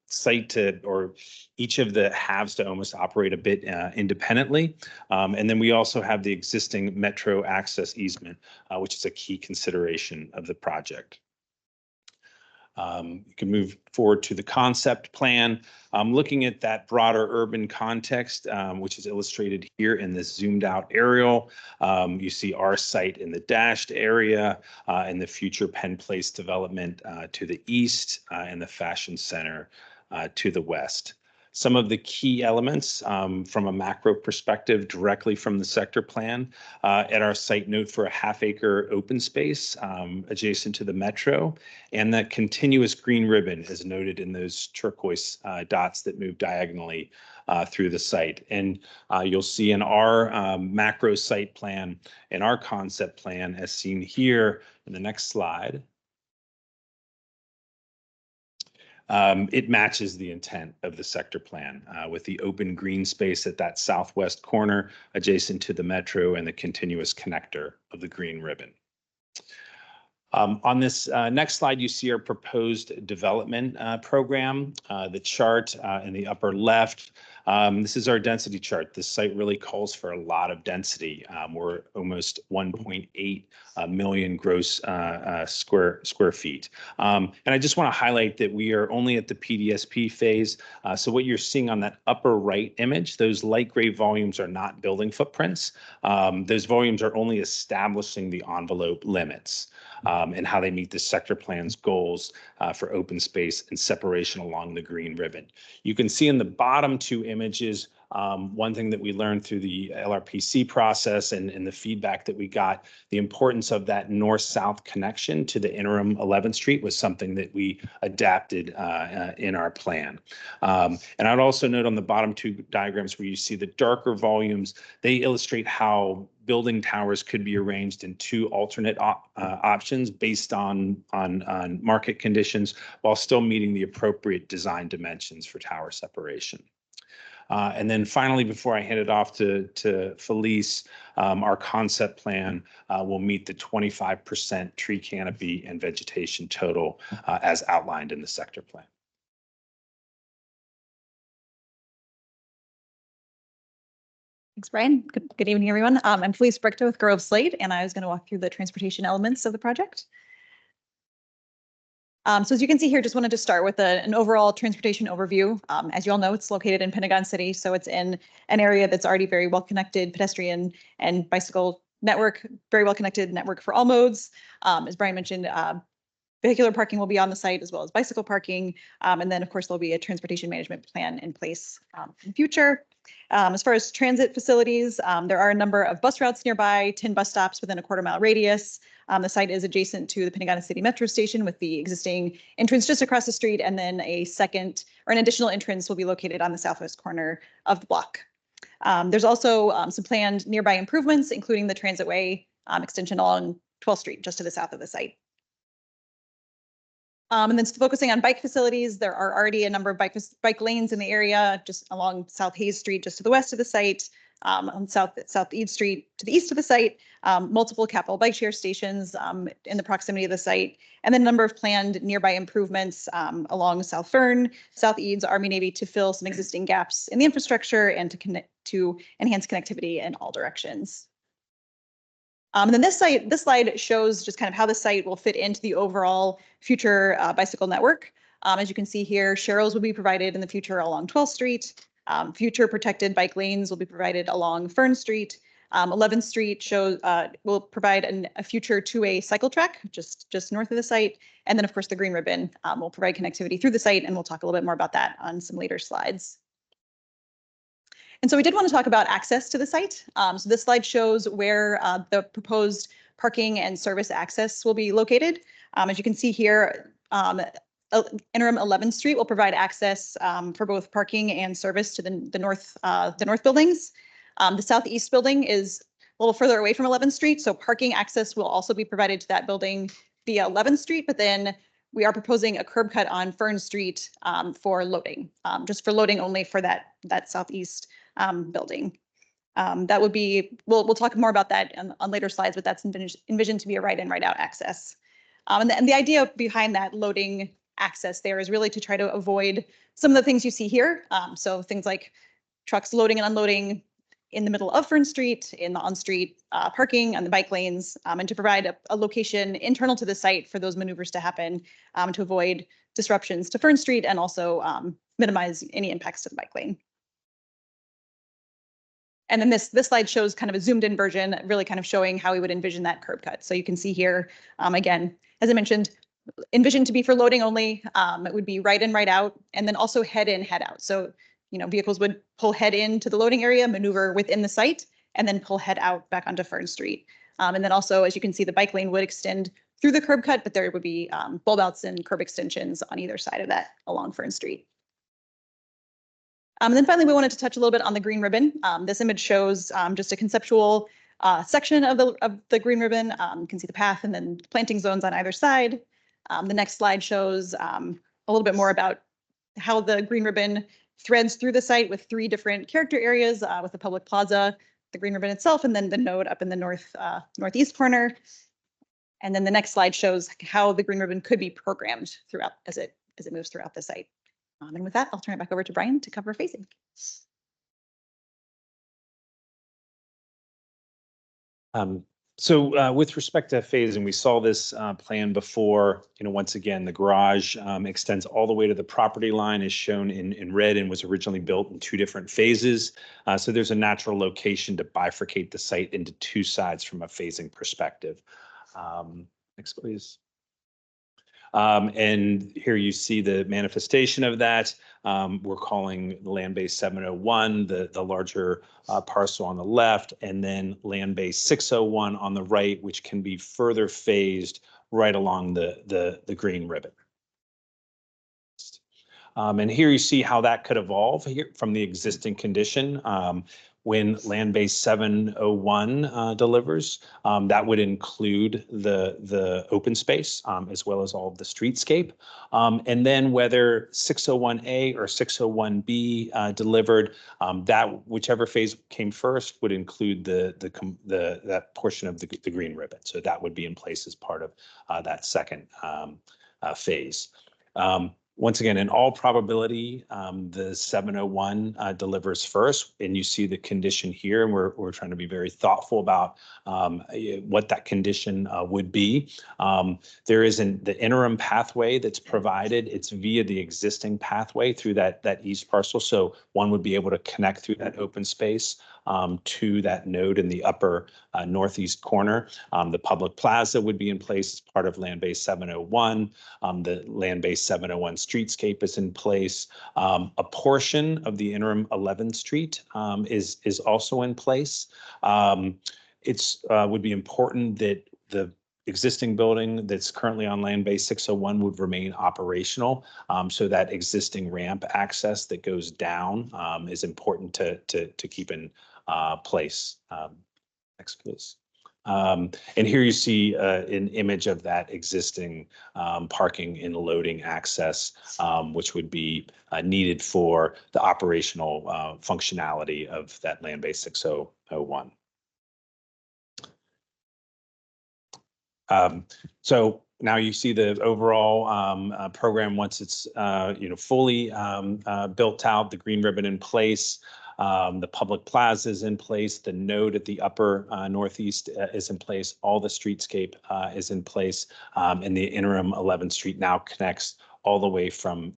site to, or each of the halves to almost operate a bit independently. And then we also have the existing metro access easement, which is a key consideration of the project. You can move forward to the concept plan. Looking at that broader urban context, which is illustrated here in this zoomed out aerial. You see our site in the dashed area and the future Penn Place development to the east and the Fashion Center to the west. Some of the key elements from a macro perspective directly from the sector plan at our site, note for a half-acre open space adjacent to the metro, and that continuous green ribbon is noted in those turquoise dots that move diagonally through the site. And you'll see in our macro site plan and our concept plan as seen here in the next slide, it matches the intent of the sector plan with the open green space at that southwest corner adjacent to the metro and the continuous connector of the green ribbon. On this next slide, you see our proposed development program. The chart in the upper left, this is our density chart. This site really calls for a lot of density. We're almost 1.8 million gross square feet. And I just want to highlight that we are only at the PDSP phase. So what you're seeing on that upper right image, those light gray volumes are not building footprints. Those volumes are only establishing the envelope limits. And how they meet the sector plan's goals for open space and separation along the green ribbon. You can see in the bottom two images, one thing that we learned through the LRPC process and the feedback that we got, the importance of that north-south connection to the interim 11th Street was something that we adapted in our plan. And I'd also note on the bottom two diagrams where you see the darker volumes, they illustrate how building towers could be arranged in two alternate options based on market conditions while still meeting the appropriate design dimensions for tower separation. And then finally, before I hand it off to Felice, our concept plan will meet the 25% tree canopy and vegetation total as outlined in the sector plan. Thanks, Brian. Good evening, everyone. I'm Felice Brichter with Grove Slade, and I was going to walk through the transportation elements of the project. So as you can see here, just wanted to start with an overall transportation overview. As you all know, it's located in Pentagon City, so it's in an area that's already very well connected pedestrian and bicycle network, very well connected network for all modes. As Brian mentioned, vehicular parking will be on the site as well as bicycle parking. And then, of course, there'll be a transportation management plan in place in the future. As far as transit facilities, there are a number of bus routes nearby, 10 bus stops within a quarter-mile radius. The site is adjacent to the Pentagon City Metro Station with the existing entrance just across the street, and then a second or an additional entrance will be located on the southwest corner of the block. There's also some planned nearby improvements, including the transitway extension along 12th Street, just to the south of the site. And then focusing on bike facilities, there are already a number of bike lanes in the area, just along South Hayes Street, just to the west of the site, on Southeast Street to the east of the site, multiple Capital bike share stations in the proximity of the site, and then a number of planned nearby improvements along South Fern, South Eads, Army Navy to fill some existing gaps in the infrastructure and to enhance connectivity in all directions. And then this slide shows just kind of how the site will fit into the overall future bicycle network. As you can see here, sharrows will be provided in the future along 12th Street. Future protected bike lanes will be provided along Fern Street. 11th Street will provide a future two-way cycle track just north of the site. And then, of course, the green ribbon will provide connectivity through the site, and we'll talk a little bit more about that on some later slides. And so we did want to talk about access to the site. So this slide shows where the proposed parking and service access will be located. As you can see here, interim 11th Street will provide access for both parking and service to the north buildings. The southeast building is a little further away from 11th Street, so parking access will also be provided to that building via 11th Street, but then we are proposing a curb cut on Fern Street for loading, just for loading only for that southeast building. That would be, we'll talk more about that on later slides, but that's envisioned to be a right in, right out access. And the idea behind that loading access there is really to try to avoid some of the things you see here. So things like trucks loading and unloading in the middle of Fern Street, in the on-street parking, on the bike lanes, and to provide a location internal to the site for those maneuvers to happen, to avoid disruptions to Fern Street and also minimize any impacts to the bike lane. And then this slide shows kind of a zoomed in version, really kind of showing how we would envision that curb cut. So you can see here, again, as I mentioned, envisioned to be for loading only. It would be right in, right out, and then also head in, head out. So, vehicles would pull head into the loading area, maneuver within the site, and then pull head out back onto Fern Street. And then also, as you can see, the bike lane would extend through the curb cut, but there would be bulb outs and curb extensions on either side of that along Fern Street. And then finally, we wanted to touch a little bit on the green ribbon. This image shows just a conceptual section of the green ribbon. You can see the path and then planting zones on either side. The next slide shows a little bit more about how the green ribbon threads through the site with 3 different character areas with the public plaza, the green ribbon itself, and then the node up in the northeast corner. And then the next slide shows how the green ribbon could be programmed throughout as it moves throughout the site. And with that, I'll turn it back over to Brian to cover phasing. So with respect to phasing, we saw this plan before. Once again, the garage extends all the way to the property line, as shown in red, and was originally built in 2 different phases. So there's a natural location to bifurcate the site into 2 sides from a phasing perspective. Next, please. And here you see the manifestation of that. We're calling the land base 701, the larger parcel on the left, and then land base 601 on the right, which can be further phased right along the green ribbon. And here you see how that could evolve here from the existing condition. When land base 701 delivers, that would include the open space as well as all of the streetscape. And then whether 601A or 601B delivered, that whichever phase came first would include that portion of the green ribbon. So that would be in place as part of that second phase. Once again, in all probability, the 701 delivers first, and you see the condition here, and we're trying to be very thoughtful about what that condition would be. There isn't the interim pathway that's provided. It's via the existing pathway through that east parcel, so one would be able to connect through that open space to that node in the upper northeast corner. The public plaza would be in place as part of land base 701. The land base 701 streetscape is in place. A portion of the interim 11th Street is also in place. It's would be important that the existing building that's currently on land base 601 would remain operational. So that existing ramp access that goes down is important to keep in place. Next, please. And here you see an image of that existing parking and loading access, which would be needed for the operational functionality of that land base 601. So now you see the overall program once it's fully built out, the green ribbon in place. The public plaza is in place. The node at the upper northeast is in place. All the streetscape is in place. And the interim 11th Street now connects all the way from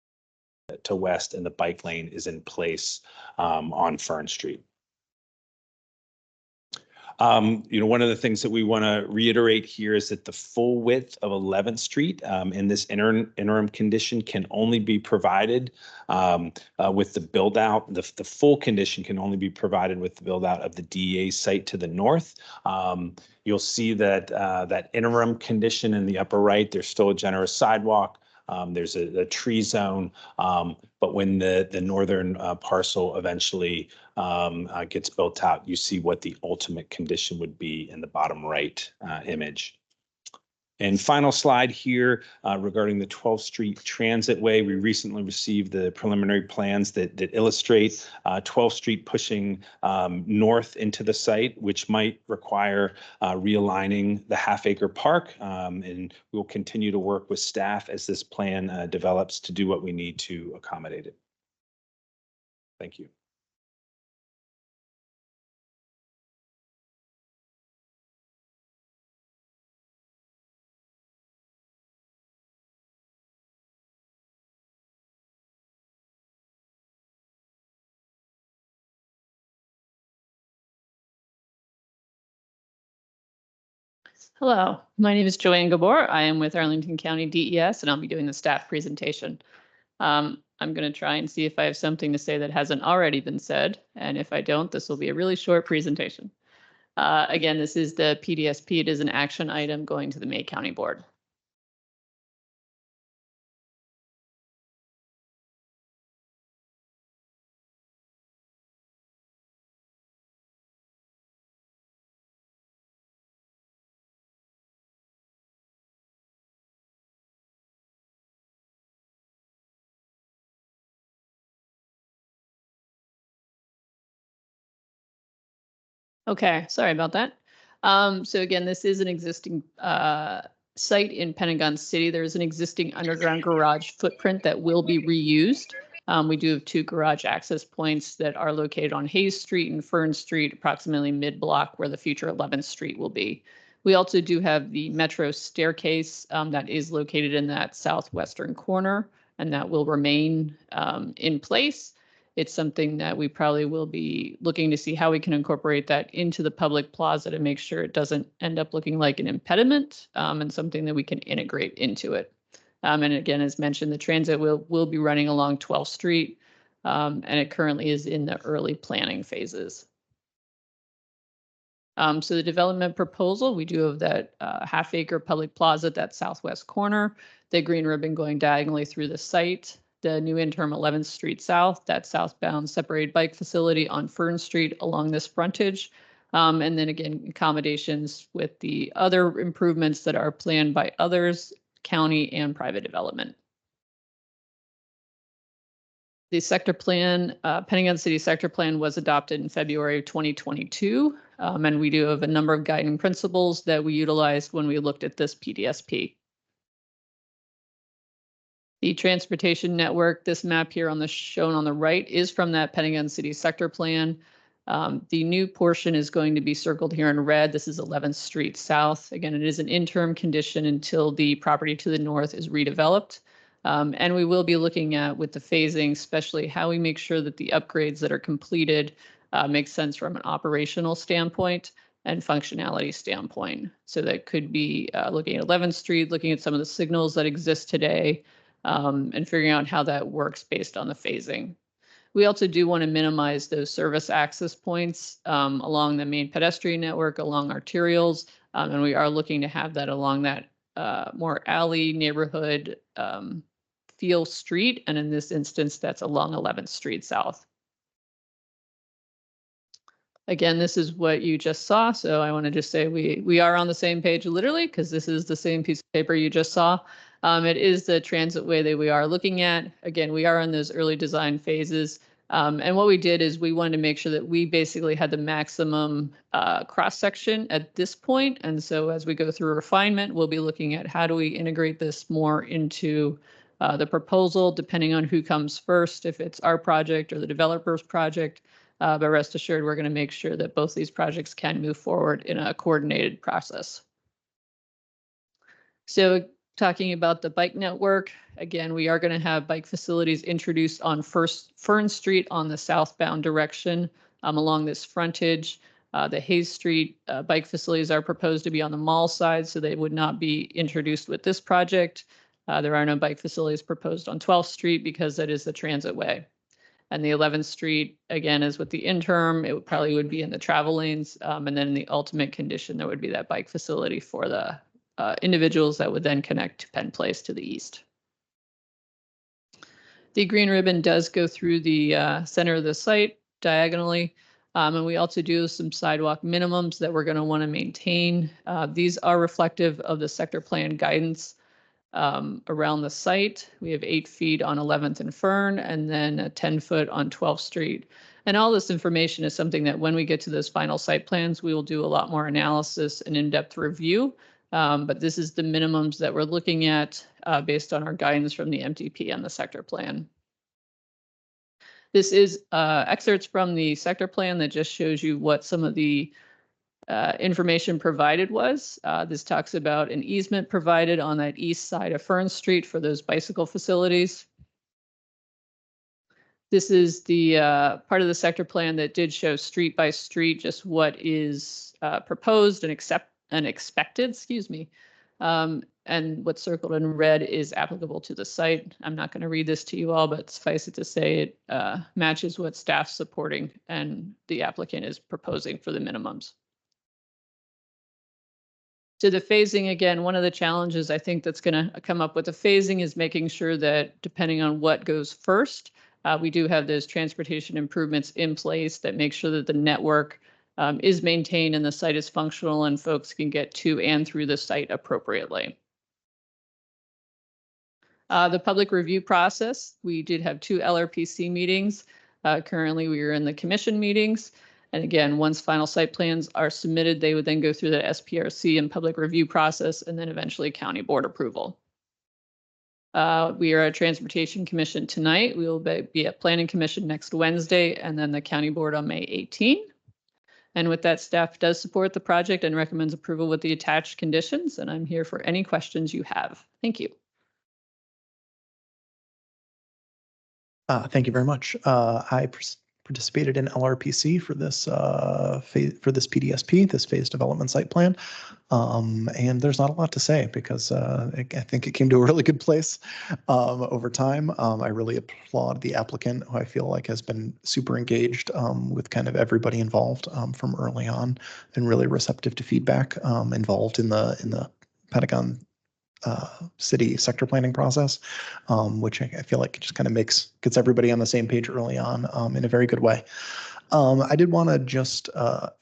to west, and the bike lane is in place on Fern Street. One of the things that we want to reiterate here is that the full width of 11th Street in this interim condition can only be provided with the build out. The full condition can only be provided with the build out of the DEA site to the north. You'll see that that interim condition in the upper right, there's still a generous sidewalk. There's a tree zone, but when the northern parcel eventually gets built out, you see what the ultimate condition would be in the bottom right image. And final slide here regarding the 12th Street Transitway. We recently received the preliminary plans that illustrate 12th Street pushing north into the site, which might require realigning the half-acre park. And we'll continue to work with staff as this plan develops to do what we need to accommodate it. Thank you. Hello, my name is Joanne Gabor. I am with Arlington County DES, and I'll be doing the staff presentation. I'm going to try and see if I have something to say that hasn't already been said. And if I don't, this will be a really short presentation. Again, this is the PDSP. It is an action item going to the May County Board. Okay, sorry about that. So again, this is an existing site in Pentagon City. There's an existing underground garage footprint that will be reused. We do have 2 garage access points that are located on Hayes Street and Fern Street, approximately mid-block where the future 11th Street will be. We also do have the metro staircase that is located in that southwestern corner, and that will remain in place. It's something that we probably will be looking to see how we can incorporate that into the public plaza to make sure it doesn't end up looking like an impediment, and something that we can integrate into it. And again, as mentioned, the transit will be running along 12th Street, and it currently is in the early planning phases. So the development proposal, we do have that half-acre public plaza at that southwest corner, the green ribbon going diagonally through the site, the new interim 11th Street South, that southbound separated bike facility on Fern Street along this frontage. And then again, accommodations with the other improvements that are planned by others, county and private development. The sector plan, Pentagon City sector plan was adopted in February of 2022. And we do have a number of guiding principles that we utilized when we looked at this PDSP. The transportation network, this map here on the shown on the right is from that Pentagon City sector plan. The new portion is going to be circled here in red. This is 11th Street South. Again, it is an interim condition until the property to the north is redeveloped. And we will be looking at with the phasing, especially how we make sure that the upgrades that are completed make sense from an operational standpoint and functionality standpoint. So that could be looking at 11th Street, looking at some of the signals that exist today, and figuring out how that works based on the phasing. We also do want to minimize those service access points along the main pedestrian network, along arterials, and we are looking to have that along that more alley neighborhood feel street, and in this instance, that's along 11th Street South. Again, this is what you just saw, so I want to just say we are on the same page literally, because this is the same piece of paper you just saw. It is the transit way that we are looking at. Again, we are in those early design phases. And what we did is we wanted to make sure that we basically had the maximum cross section at this point. And so as we go through refinement, we'll be looking at how do we integrate this more into the proposal, depending on who comes first, if it's our project or the developer's project. But rest assured, we're going to make sure that both these projects can move forward in a coordinated process. So talking about the bike network, again, we are going to have bike facilities introduced on Fern Street on the southbound direction along this frontage. The Hayes Street bike facilities are proposed to be on the mall side, so they would not be introduced with this project. There are no bike facilities proposed on 12th Street because that is the transit way. And the 11th Street, again, is with the interim, it probably would be in the travel lanes. And then in the ultimate condition, there would be that bike facility for the individuals that would then connect to Penn Place to the east. The green ribbon does go through the center of the site diagonally. And we also do some sidewalk minimums that we're going to want to maintain. These are reflective of the sector plan guidance. Around the site, we have 8 feet on 11th and Fern, and then 10 foot on 12th Street. And all this information is something that when we get to those final site plans, we will do a lot more analysis and in-depth review. But this is the minimums that we're looking at based on our guidance from the MTP and the sector plan. This is excerpts from the sector plan that just shows you what some of the information provided was. This talks about an easement provided on that east side of Fern Street for those bicycle facilities. This is the part of the sector plan that did show street by street just what is proposed and expected, excuse me. And what's circled in red is applicable to the site. I'm not going to read this to you all, but suffice it to say it matches what staff's supporting and the applicant is proposing for the minimums. To the phasing, again, one of the challenges I think that's going to come up with the phasing is making sure that depending on what goes first, we do have those transportation improvements in place that make sure that the network is maintained and the site is functional and folks can get to and through the site appropriately. The public review process, we did have 2 LRPC meetings. Currently, we are in the commission meetings. And again, once final site plans are submitted, they would then go through the SPRC and public review process and then eventually county board approval. We are at Transportation Commission tonight. We will be at Planning Commission next Wednesday and then the county board on May 18. And with that, staff does support the project and recommends approval with the attached conditions. And I'm here for any questions you have. Thank you. Thank you very much. I participated in LRPC for this PDSP, this phase development site plan. And there's not a lot to say because I think it came to a really good place over time. I really applaud the applicant, who I feel like has been super engaged with kind of everybody involved from early on and really receptive to feedback, involved in the Pentagon city sector planning process, which I feel like just kind of gets everybody on the same page early on in a very good way. I did want to just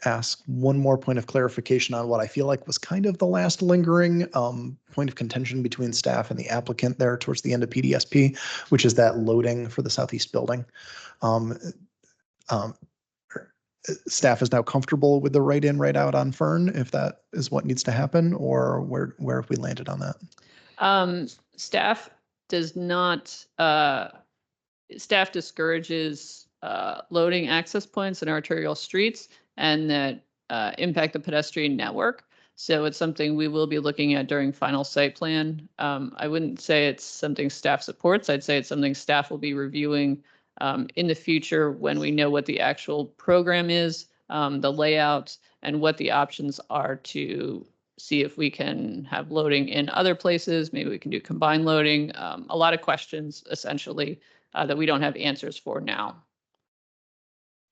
ask one more point of clarification on what I feel like was kind of the last lingering point of contention between staff and the applicant there towards the end of PDSP, which is that loading for the southeast building. Staff is now comfortable with the right in, right out on Fern, if that is what needs to happen, or where have we landed on that? Staff does not, staff discourages loading access points in arterial streets and that impact the pedestrian network. So it's something we will be looking at during final site plan. I wouldn't say it's something staff supports. I'd say it's something staff will be reviewing in the future when we know what the actual program is, the layout, and what the options are to see if we can have loading in other places. Maybe we can do combined loading. A lot of questions, essentially, that we don't have answers for now.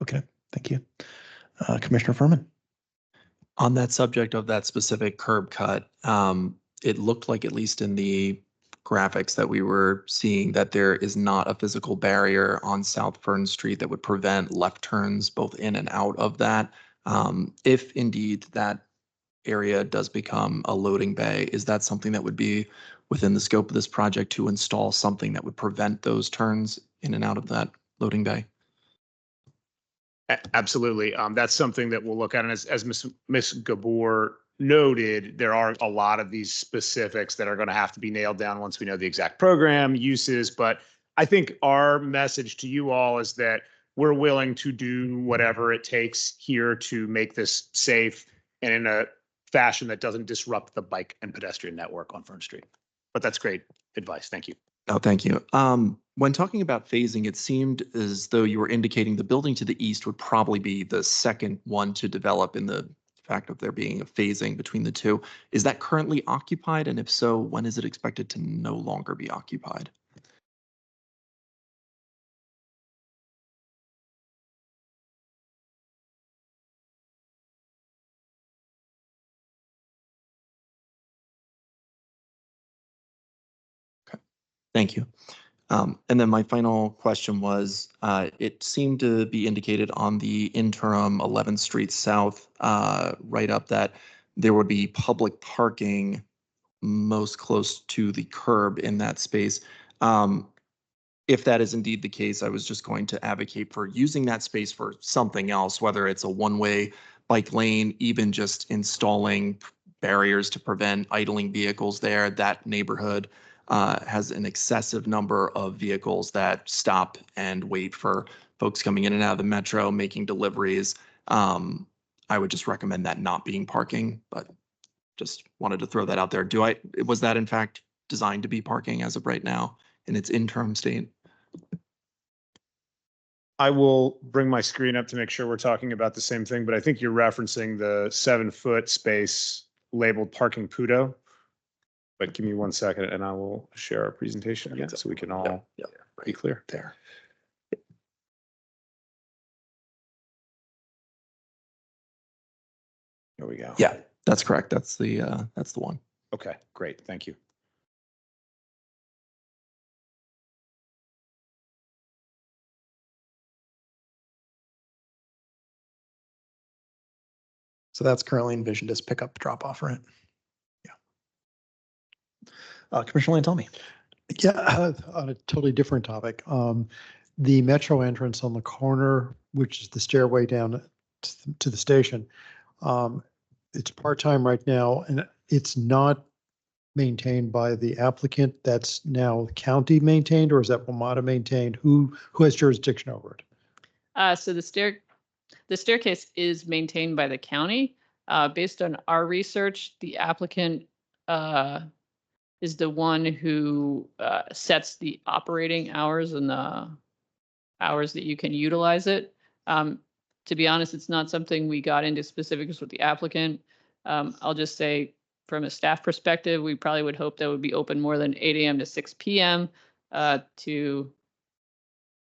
Okay, thank you. Commissioner Furman. On that subject of that specific curb cut, it looked like, at least in the graphics that we were seeing, that there is not a physical barrier on South Fern Street that would prevent left turns both in and out of that. If indeed that area does become a loading bay, is that something that would be within the scope of this project to install something that would prevent those turns in and out of that loading bay? Absolutely. That's something that we'll look at. And as Ms. Gabor noted, there are a lot of these specifics that are going to have to be nailed down once we know the exact program, uses. But I think our message to you all is that we're willing to do whatever it takes here to make this safe and in a fashion that doesn't disrupt the bike and pedestrian network on Fern Street. But that's great advice. Thank you. Oh, thank you. When talking about phasing, it seemed as though you were indicating the building to the east would probably be the second one to develop in the fact of there being a phasing between the two. Is that currently occupied? And if so, when is it expected to no longer be occupied? Okay, thank you. And then my final question was, it seemed to be indicated on the interim 11th Street South write-up that there would be public parking most close to the curb in that space. If that is indeed the case, I was just going to advocate for using that space for something else, whether it's a one-way bike lane, even just installing barriers to prevent idling vehicles there. That neighborhood has an excessive number of vehicles that stop and wait for folks coming in and out of the metro, making deliveries. I would just recommend that not being parking, but just wanted to throw that out there. Was that in fact designed to be parking as of right now in its interim state? I will bring my screen up to make sure we're talking about the same thing, but I think you're referencing the 7-foot space labeled parking Pudo. But give me 1 second and I will share our presentation again so we can all be clear. There. There we go. Yeah, that's correct. That's the one. Okay, great. Thank you. So that's currently envisioned as pickup drop off, right? Yeah. Commissioner Lantelmi. Yeah, on a totally different topic. The metro entrance on the corner, which is the stairway down to the station, it's part-time right now, and it's not maintained by the applicant. That's now county maintained, or is that WMATA maintained? Who has jurisdiction over it? So the staircase is maintained by the county. Based on our research, the applicant is the one who sets the operating hours and the hours that you can utilize it. To be honest, it's not something we got into specifics with the applicant. I'll just say from a staff perspective, we probably would hope that would be open more than 8 a.m. to 6 p.m. To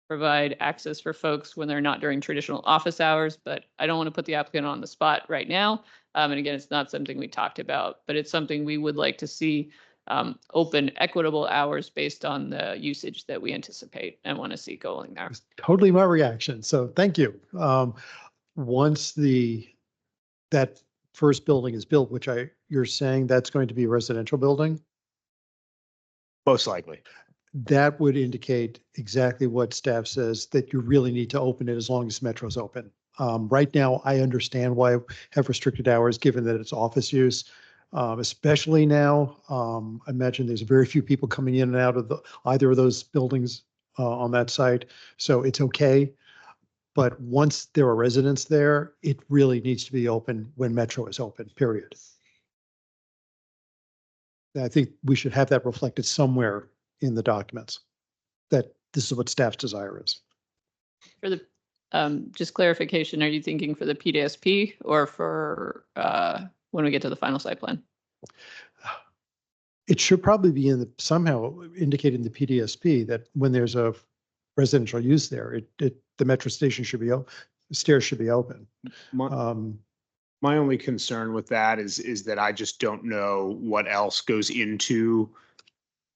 provide access for folks when they're not during traditional office hours, but I don't want to put the applicant on the spot right now. And again, it's not something we talked about, but it's something we would like to see open equitable hours based on the usage that we anticipate and want to see going there. Totally my reaction. So thank you. Once that first building is built, which you're saying that's going to be a residential building? Most likely. That would indicate exactly what staff says, that you really need to open it as long as Metro's open. Right now, I understand why I have restricted hours, given that it's office use, especially now. I imagine there's very few people coming in and out of either of those buildings on that site, so it's okay. But once there are residents there, it really needs to be open when Metro is open, period. I think we should have that reflected somewhere in the documents, that this is what staff's desire is. For the just clarification, are you thinking for the PDSP or for when we get to the final site plan? It should probably be somehow indicated in the PDSP that when there's a residential use there, the metro station should be stairs should be open. My only concern with that is that I just don't know what else goes into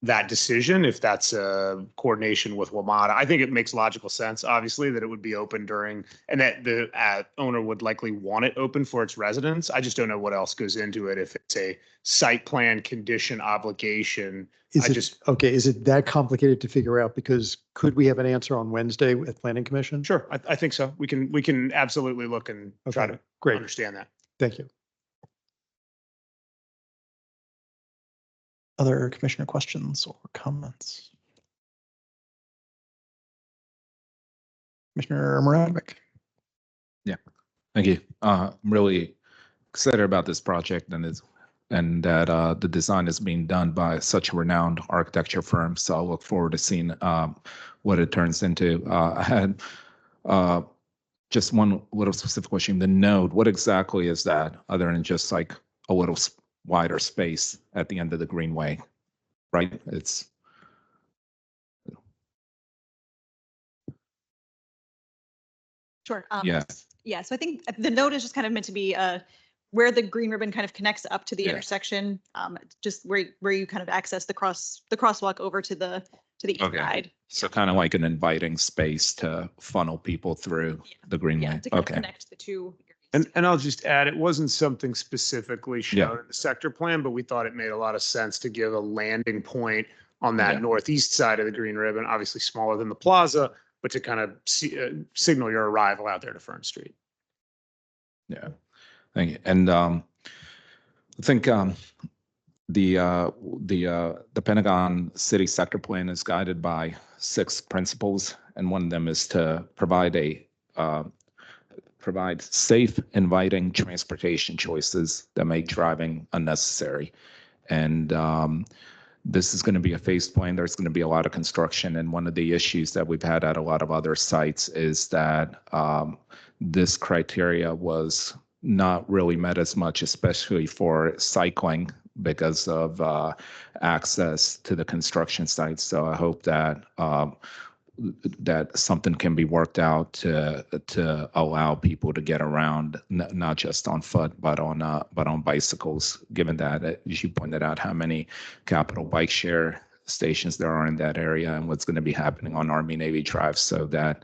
that decision, if that's a coordination with WMATA. I think it makes logical sense, obviously, that it would be open during, and that the owner would likely want it open for its residents. I just don't know what else goes into it, if it's a site plan condition obligation. Is it that complicated to figure out? Because could we have an answer on Wednesday at Planning Commission? Sure, I think so. We can absolutely look and try to understand that. Thank you. Other commissioner questions or comments? Commissioner Moravec. Yeah, thank you. I'm really excited about this project and that the design is being done by such a renowned architecture firm. So I'll look forward to seeing what it turns into. I had just one little specific question. The node, what exactly is that, other than just like a little wider space at the end of the greenway, right? It's sure. Yeah. Yeah. So I think the node is just kind of meant to be where the green ribbon kind of connects up to the intersection, just where you kind of access the crosswalk over to the east side. So kind of like an inviting space to funnel people through the greenway. Yeah, to kind of connect the two. And I'll just add, it wasn't something specifically shown in the sector plan, but we thought it made a lot of sense to give a landing point on that northeast side of the green ribbon, obviously smaller than the plaza, but to kind of signal your arrival out there to Fern Street. Yeah, thank you. And I think the Pentagon City Sector Plan is guided by 6 principles, and one of them is to provide safe, inviting transportation choices that make driving unnecessary. And this is going to be a phased plan. There's going to be a lot of construction. And one of the issues that we've had at a lot of other sites is that this criteria was not really met as much, especially for cycling because of access to the construction sites. So I hope that that something can be worked out to allow people to get around, not just on foot, but on bicycles. Given that, as you pointed out, how many capital bike share stations there are in that area, and what's going to be happening on Army Navy Drive, so that,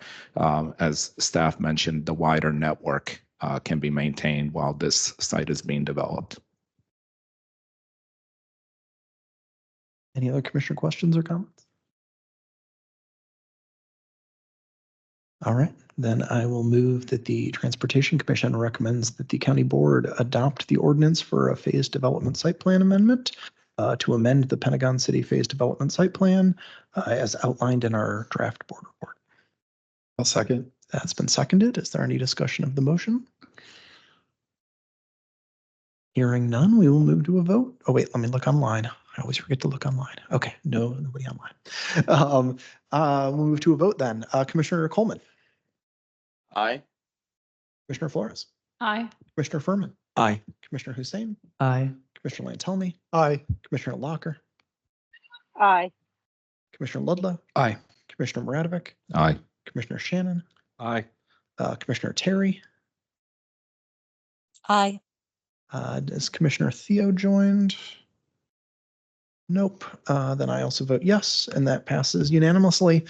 as staff mentioned, the wider network can be maintained while this site is being developed. Any other commissioner questions or comments? All right, then I will move that the Transportation Commission recommends that the county board adopt the ordinance for a phased development site plan amendment to amend the Pentagon City phased development site plan as outlined in our draft board report. I'll second. That's been seconded. Is there any discussion of the motion? Hearing none, we will move to a vote. Oh, wait, let me look online. I always forget to look online. Okay, nobody online. We'll move to a vote then. Commissioner Coleman. Aye. Commissioner Flores. Aye. Commissioner Furman. Aye. Commissioner Hussein. Aye. Commissioner Lantelmi. Aye. Commissioner Locker. Aye. Commissioner Ludlow. Aye. Commissioner Maradovic. Aye. Commissioner Shannon. Aye. Commissioner Terry. Aye. Is Commissioner Theo joined? Nope. Then I also vote yes, and that passes unanimously,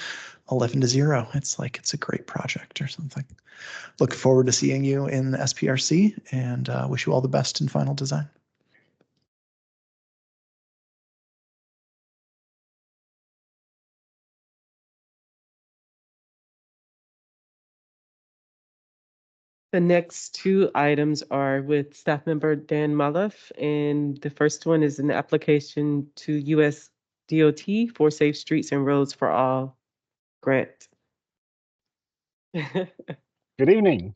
11-0. It's like it's a great project or something. Look forward to seeing you in the SPRC, and wish you all the best in final design. The next two items are with staff member Dan Maluf, and the first one is an application to US DOT for Safe Streets and Roads for All grant. Good evening.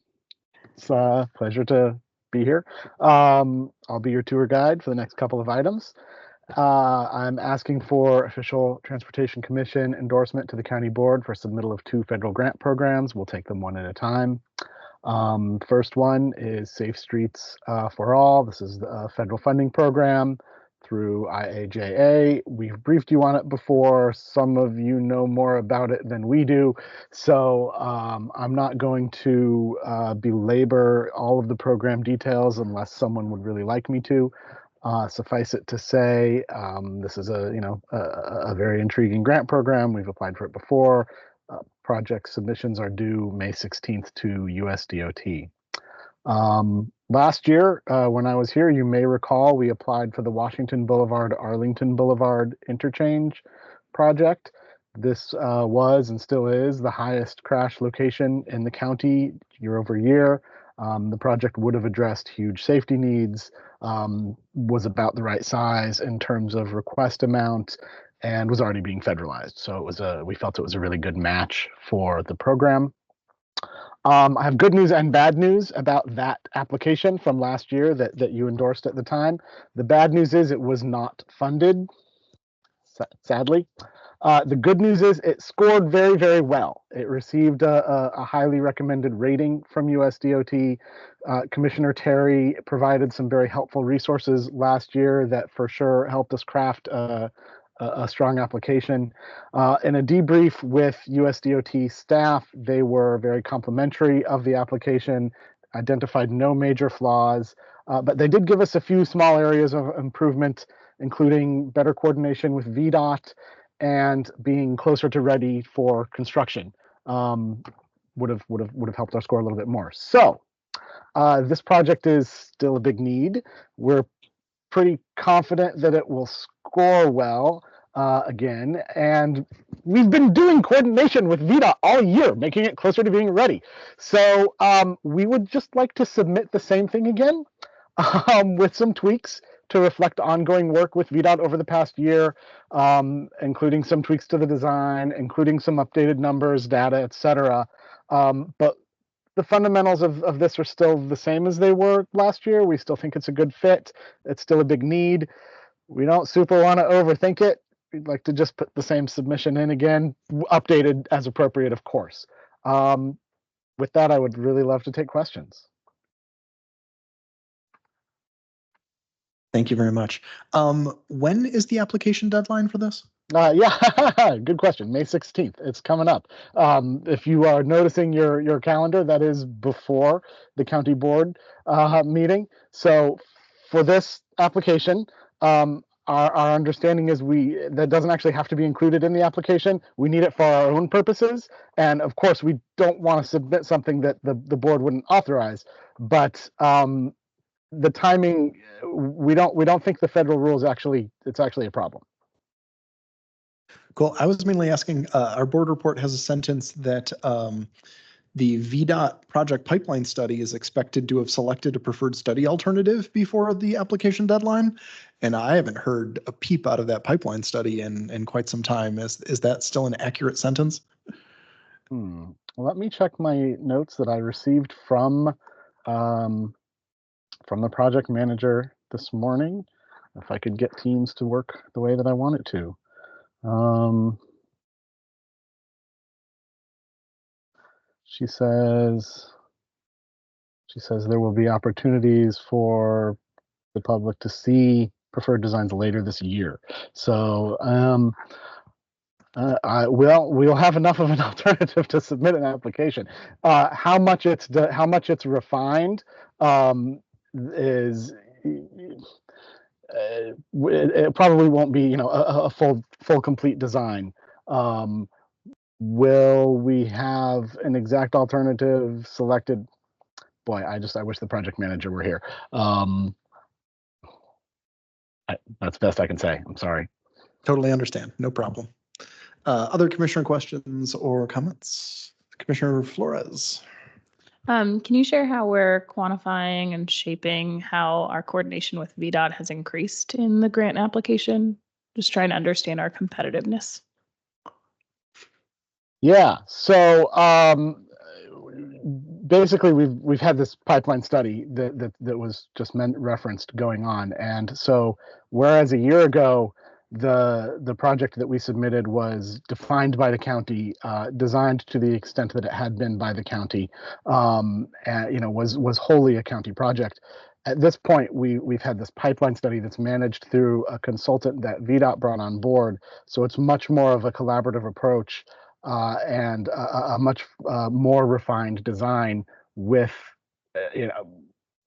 It's a pleasure to be here. I'll be your tour guide for the next couple of items. I'm asking for official Transportation Commission endorsement to the county board for submittal of 2 federal grant programs. We'll take them one at a time. First one is Safe Streets for All. This is the federal funding program through IAJA. We've briefed you on it before. Some of you know more about it than we do. So I'm not going to belabor all of the program details unless someone would really like me to. Suffice it to say, this is a very intriguing grant program. We've applied for it before. Project submissions are due May 16th to USDOT. Last year, when I was here, you may recall we applied for the Washington Boulevard Arlington Boulevard interchange project. This was and still is the highest crash location in the county year over year. The project would have addressed huge safety needs, was about the right size in terms of request amount, and was already being federalized. So it was we felt it was a really good match for the program. I have good news and bad news about that application from last year that you endorsed at the time. The bad news is it was not funded, sadly. The good news is it scored very, very well. It received a highly recommended rating from USDOT. Commissioner Terry provided some very helpful resources last year that for sure helped us craft a strong application. In a debrief with USDOT staff, they were very complimentary of the application, identified no major flaws, but they did give us a few small areas of improvement, including better coordination with VDOT and being closer to ready for construction. Would have helped our score a little bit more. So this project is still a big need. We're pretty confident that it will score well again. And we've been doing coordination with VDOT all year, making it closer to being ready. So we would just like to submit the same thing again with some tweaks to reflect ongoing work with VDOT over the past year, including some tweaks to the design, including some updated numbers, data, etc. But the fundamentals of this are still the same as they were last year. We still think it's a good fit. It's still a big need. We don't super want to overthink it. We'd like to just put the same submission in again, updated as appropriate, of course. With that, I would really love to take questions. Thank you very much. When is the application deadline for this? Yeah, good question. May 16th. It's coming up. If you are noticing your calendar, that is before the county board meeting. So for this application, our understanding is that doesn't actually have to be included in the application. We need it for our own purposes. And of course, we don't want to submit something that the board wouldn't authorize. But the timing, we don't think the federal rules it's actually a problem. Cool. I was mainly asking, our board report has a sentence that the VDOT project pipeline study is expected to have selected a preferred study alternative before the application deadline. And I haven't heard a peep out of that pipeline study in quite some time. Is that still an accurate sentence? Well, let me check my notes that I received from the project manager this morning. If I could get Teams to work the way that I want it to. She says there will be opportunities for the public to see preferred designs later this year. So we'll have enough of an alternative to submit an application. How much it's refined is it probably won't be a full complete design. Will we have an exact alternative selected? Boy, I wish the project manager were here. That's the best I can say. I'm sorry. Totally understand. No problem. Other commissioner questions or comments? Commissioner Flores. Can you share how we're quantifying and shaping how our coordination with VDOT has increased in the grant application? Just trying to understand our competitiveness. Yeah. So basically, we've had this pipeline study that was just referenced going on, and so whereas a year ago the project that we submitted was defined by the county, designed to the extent that it had been by the county, and was wholly a county project. At this point, we've had this pipeline study that's managed through a consultant that VDOT brought on board, so it's much more of a collaborative approach. And a much more refined design with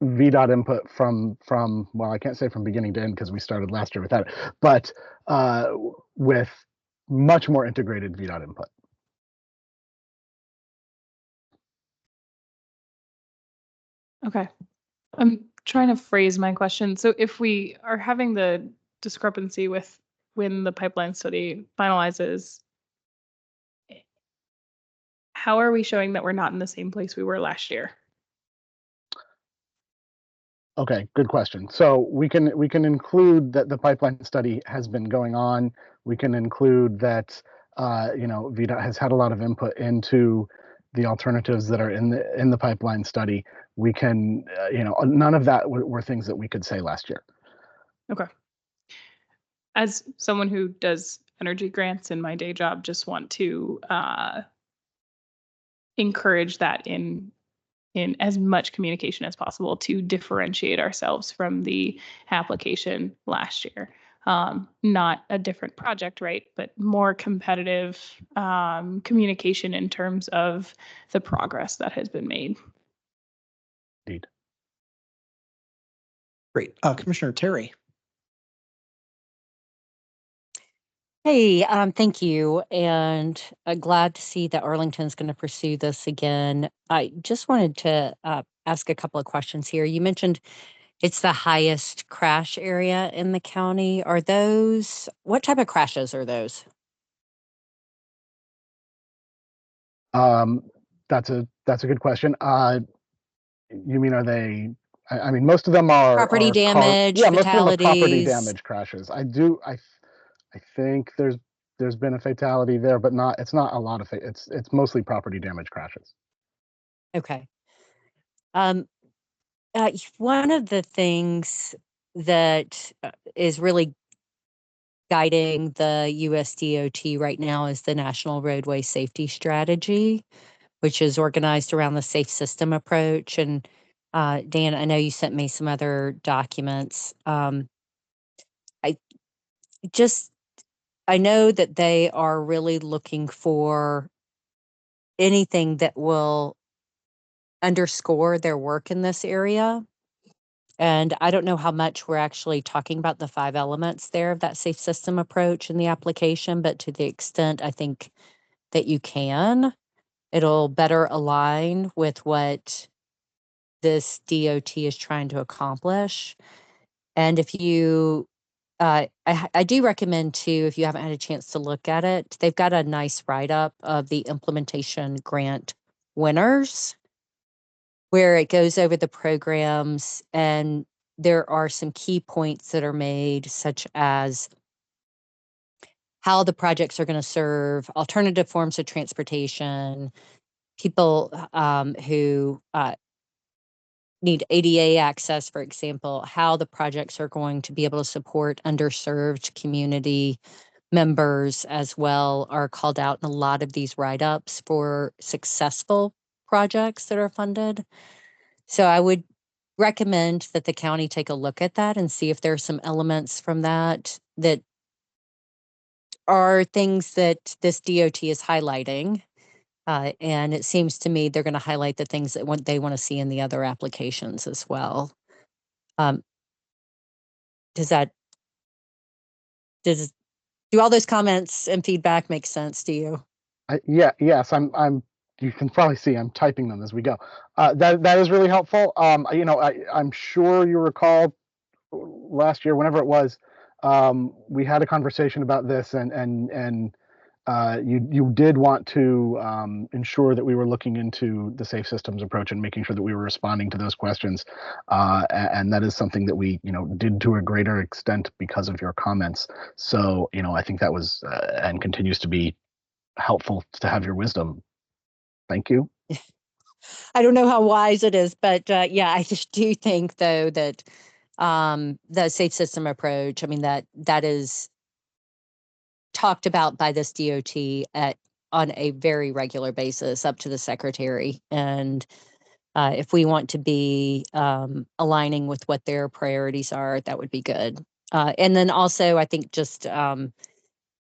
VDOT input from well, I can't say from beginning to end because we started last year with that, but with much more integrated VDOT input. Okay. I'm trying to phrase my question. So if we are having the discrepancy with when the pipeline study finalizes, how are we showing that we're not in the same place we were last year? Okay, good question. So we can include that the pipeline study has been going on. We can include that VDOT has had a lot of input into the alternatives that are in the pipeline study. We can none of that were things that we could say last year. Okay. As someone who does energy grants in my day job, just want to encourage that in as much communication as possible to differentiate ourselves from the application last year. Not a different project, right? But more competitive communication in terms of the progress that has been made. Indeed. Great. Commissioner Terry. Hey, thank you. And glad to see that Arlington's going to pursue this again. I just wanted to ask a couple of questions here. You mentioned it's the highest crash area in the county. What type of crashes are those? That's a good question. You mean, are they? I mean, most of them are Property damage, yeah, most of them are property fatalities. damage crashes. I think there's been a fatality there, but it's not a lot of it's mostly property damage crashes. Okay. One of the things that is really guiding the USDOT right now is the National Roadway Safety Strategy, which is organized around the safe system approach. And Dan, I know you sent me some other documents. I just, I know that they are really looking for anything that will underscore their work in this area. And I don't know how much we're actually talking about the 5 elements there of that safe system approach in the application, but to the extent I think that you can, it'll better align with what this DOT is trying to accomplish. And if you, I do recommend too, if you haven't had a chance to look at it, they've got a nice write-up of the implementation grant winners where it goes over the programs, and there are some key points that are made, such as how the projects are going to serve alternative forms of transportation, people who need ADA access, for example, how the projects are going to be able to support underserved community members as well are called out in a lot of these write-ups for successful projects that are funded. So I would recommend that the county take a look at that and see if there are some elements from that that are things that this DOT is highlighting. And it seems to me they're going to highlight the things that they want to see in the other applications as well. Does do all those comments and feedback make sense to you? Yes, you can probably see I'm typing them as we go. That is really helpful. I'm sure you recall last year, whenever it was, we had a conversation about this, and you did want to ensure that we were looking into the safe systems approach and making sure that we were responding to those questions. And that is something that we, did to a greater extent because of your comments. So, I think that was and continues to be helpful to have your wisdom. Thank you. I don't know how wise it is, but yeah, I just do think though that the safe system approach, I mean, that is talked about by this DOT on a very regular basis up to the secretary. And if we want to be aligning with what their priorities are, that would be good. And then also, I think just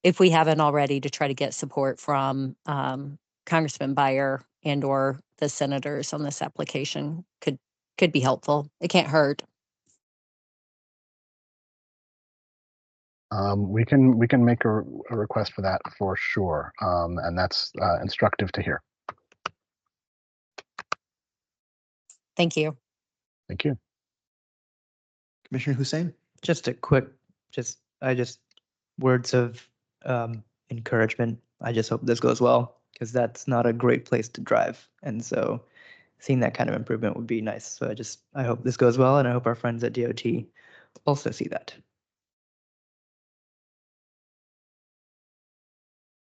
if we haven't already, to try to get support from Congressman Beyer and or the senators on this application could be helpful. It can't hurt. We can make a request for that for sure, and that's instructive to hear. Thank you. Thank you. Commissioner Hussein? Just a quick, words of encouragement. I just hope this goes well, because that's not a great place to drive. And so seeing that kind of improvement would be nice. So I hope this goes well, and I hope our friends at DOT also see that.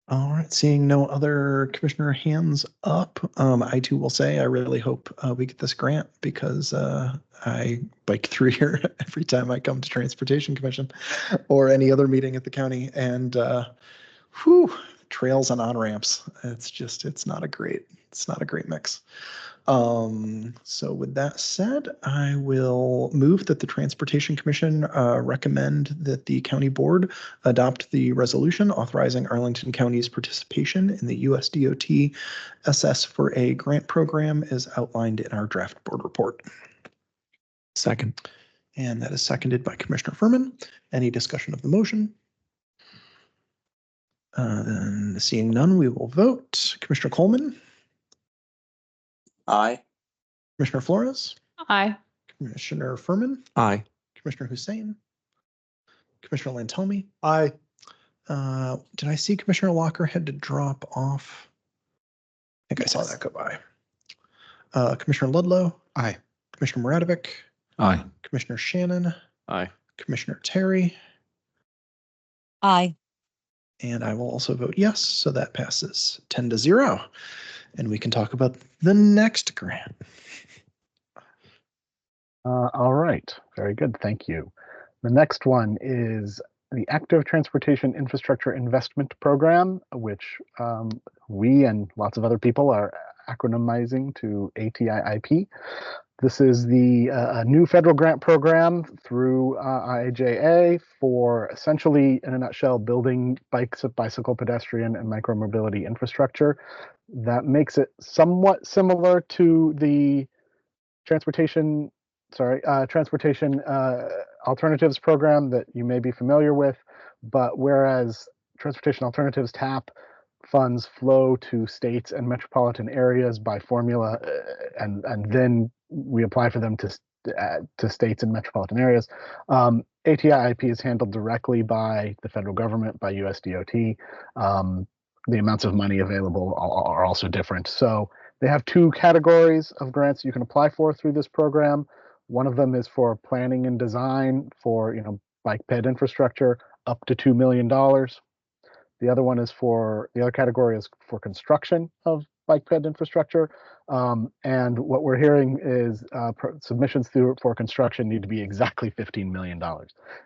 All right, seeing no other commissioner hands up, I too will say I really hope we get this grant, because I bike through here every time I come to Transportation Commission or any other meeting at the county, and trails and on-ramps. It's not a great mix. So with that said, I will move that the Transportation Commission recommend that the county board adopt the resolution authorizing Arlington County's participation in the USDOT SS4A grant program as outlined in our draft board report. Second. And that is seconded by Commissioner Furman. Any discussion of the motion? Then seeing none, we will vote. Commissioner Coleman? Aye. Commissioner Flores? Aye. Commissioner Furman? Aye. Commissioner Hussein? Commissioner Lantomi? Aye. Did I see Commissioner Walker had to drop off? I think I saw that go by. Commissioner Ludlow? Aye. Commissioner Maradovic? Aye. Commissioner Shannon? Aye. Commissioner Terry? Aye. And I will also vote yes, so that passes 10-0. And we can talk about the next grant. All right, very good, thank you. The next one is the Active Transportation Infrastructure Investment Program, which we and lots of other people are acronymizing to ATIIP. This is the a new federal grant program through IIJA for essentially, in a nutshell, building bicycle, pedestrian, and micromobility infrastructure. That makes it somewhat similar to the transportation alternatives program that you may be familiar with, but whereas transportation alternatives TAP funds flow to states and metropolitan areas by formula, and then we apply for them to states and metropolitan areas. ATIIP is handled directly by the federal government, by USDOT. The amounts of money available are also different. So they have two categories of grants you can apply for through this program. One of them is for planning and design for bike ped infrastructure, up to $2 million. The other category is for construction of bike ped infrastructure. And what we're hearing is submissions for construction need to be exactly $15 million.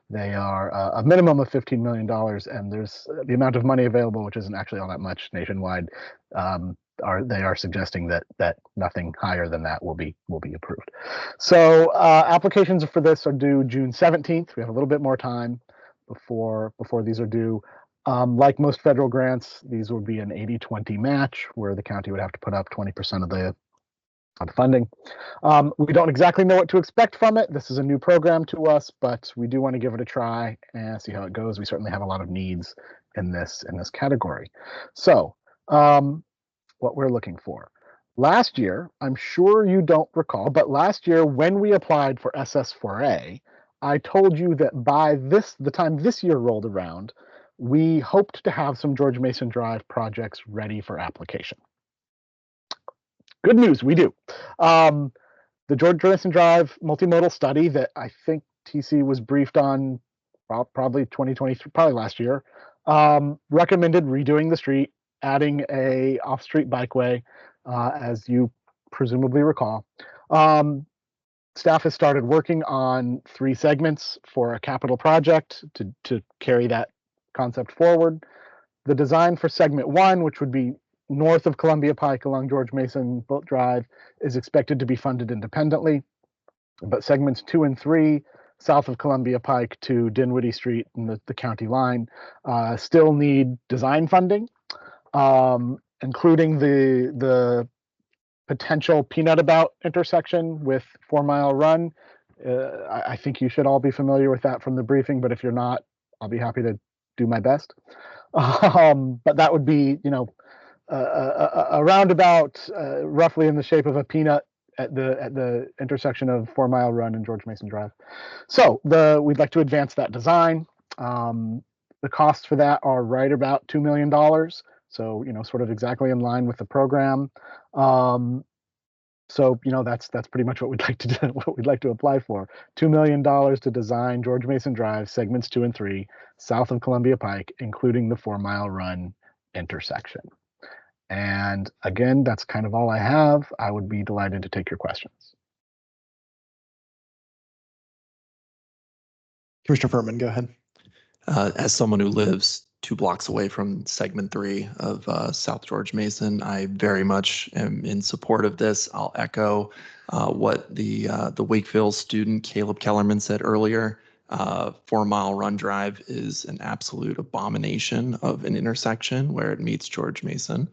They are a minimum of $15 million, and there's the amount of money available, which isn't actually all that much nationwide. They are suggesting that nothing higher than that will be approved. So applications for this are due June 17th. We have a little bit more time before these are due. Like most federal grants, these would be an 80-20 match, where the county would have to put up 20% of the funding. We don't exactly know what to expect from it. This is a new program to us, but we do want to give it a try and see how it goes. We certainly have a lot of needs in this category. So what we're looking for. Last year, I'm sure you don't recall, but last year when we applied for SS4A, I told you that by the time this year rolled around, we hoped to have some George Mason Drive projects ready for application. Good news, we do. The George Mason Drive multimodal study that I think TC was briefed on probably 2023, probably last year, recommended redoing the street, adding a off-street bikeway, as you presumably recall. Staff has started working on 3 segments for a capital project to carry that concept forward. The design for segment 1, which would be north of Columbia Pike along George Mason Boat Drive, is expected to be funded independently. But segments 2 and 3, south of Columbia Pike to Dinwiddie Street and the county line, still need design funding, including the potential Peanut About intersection with 4 Mile Run. I think you should all be familiar with that from the briefing, but if you're not, I'll be happy to do my best. But that would be, a roundabout roughly in the shape of a peanut at the intersection of 4 Mile Run and George Mason Drive. So we'd like to advance that design. The costs for that are right about $2 million. So, sort of exactly in line with the program. So, that's pretty much what we'd like to do, what we'd like to apply for. $2 million to design George Mason Drive segments 2 and 3, south of Columbia Pike, including the 4 Mile Run intersection. And again, that's kind of all I have. I would be delighted to take your questions. Commissioner Furman, go ahead. As someone who lives 2 blocks away from segment 3 of South George Mason, I very much am in support of this. I'll echo what the Wakefield student Caleb Kellerman said earlier. 4 Mile Run Drive is an absolute abomination of an intersection where it meets George Mason.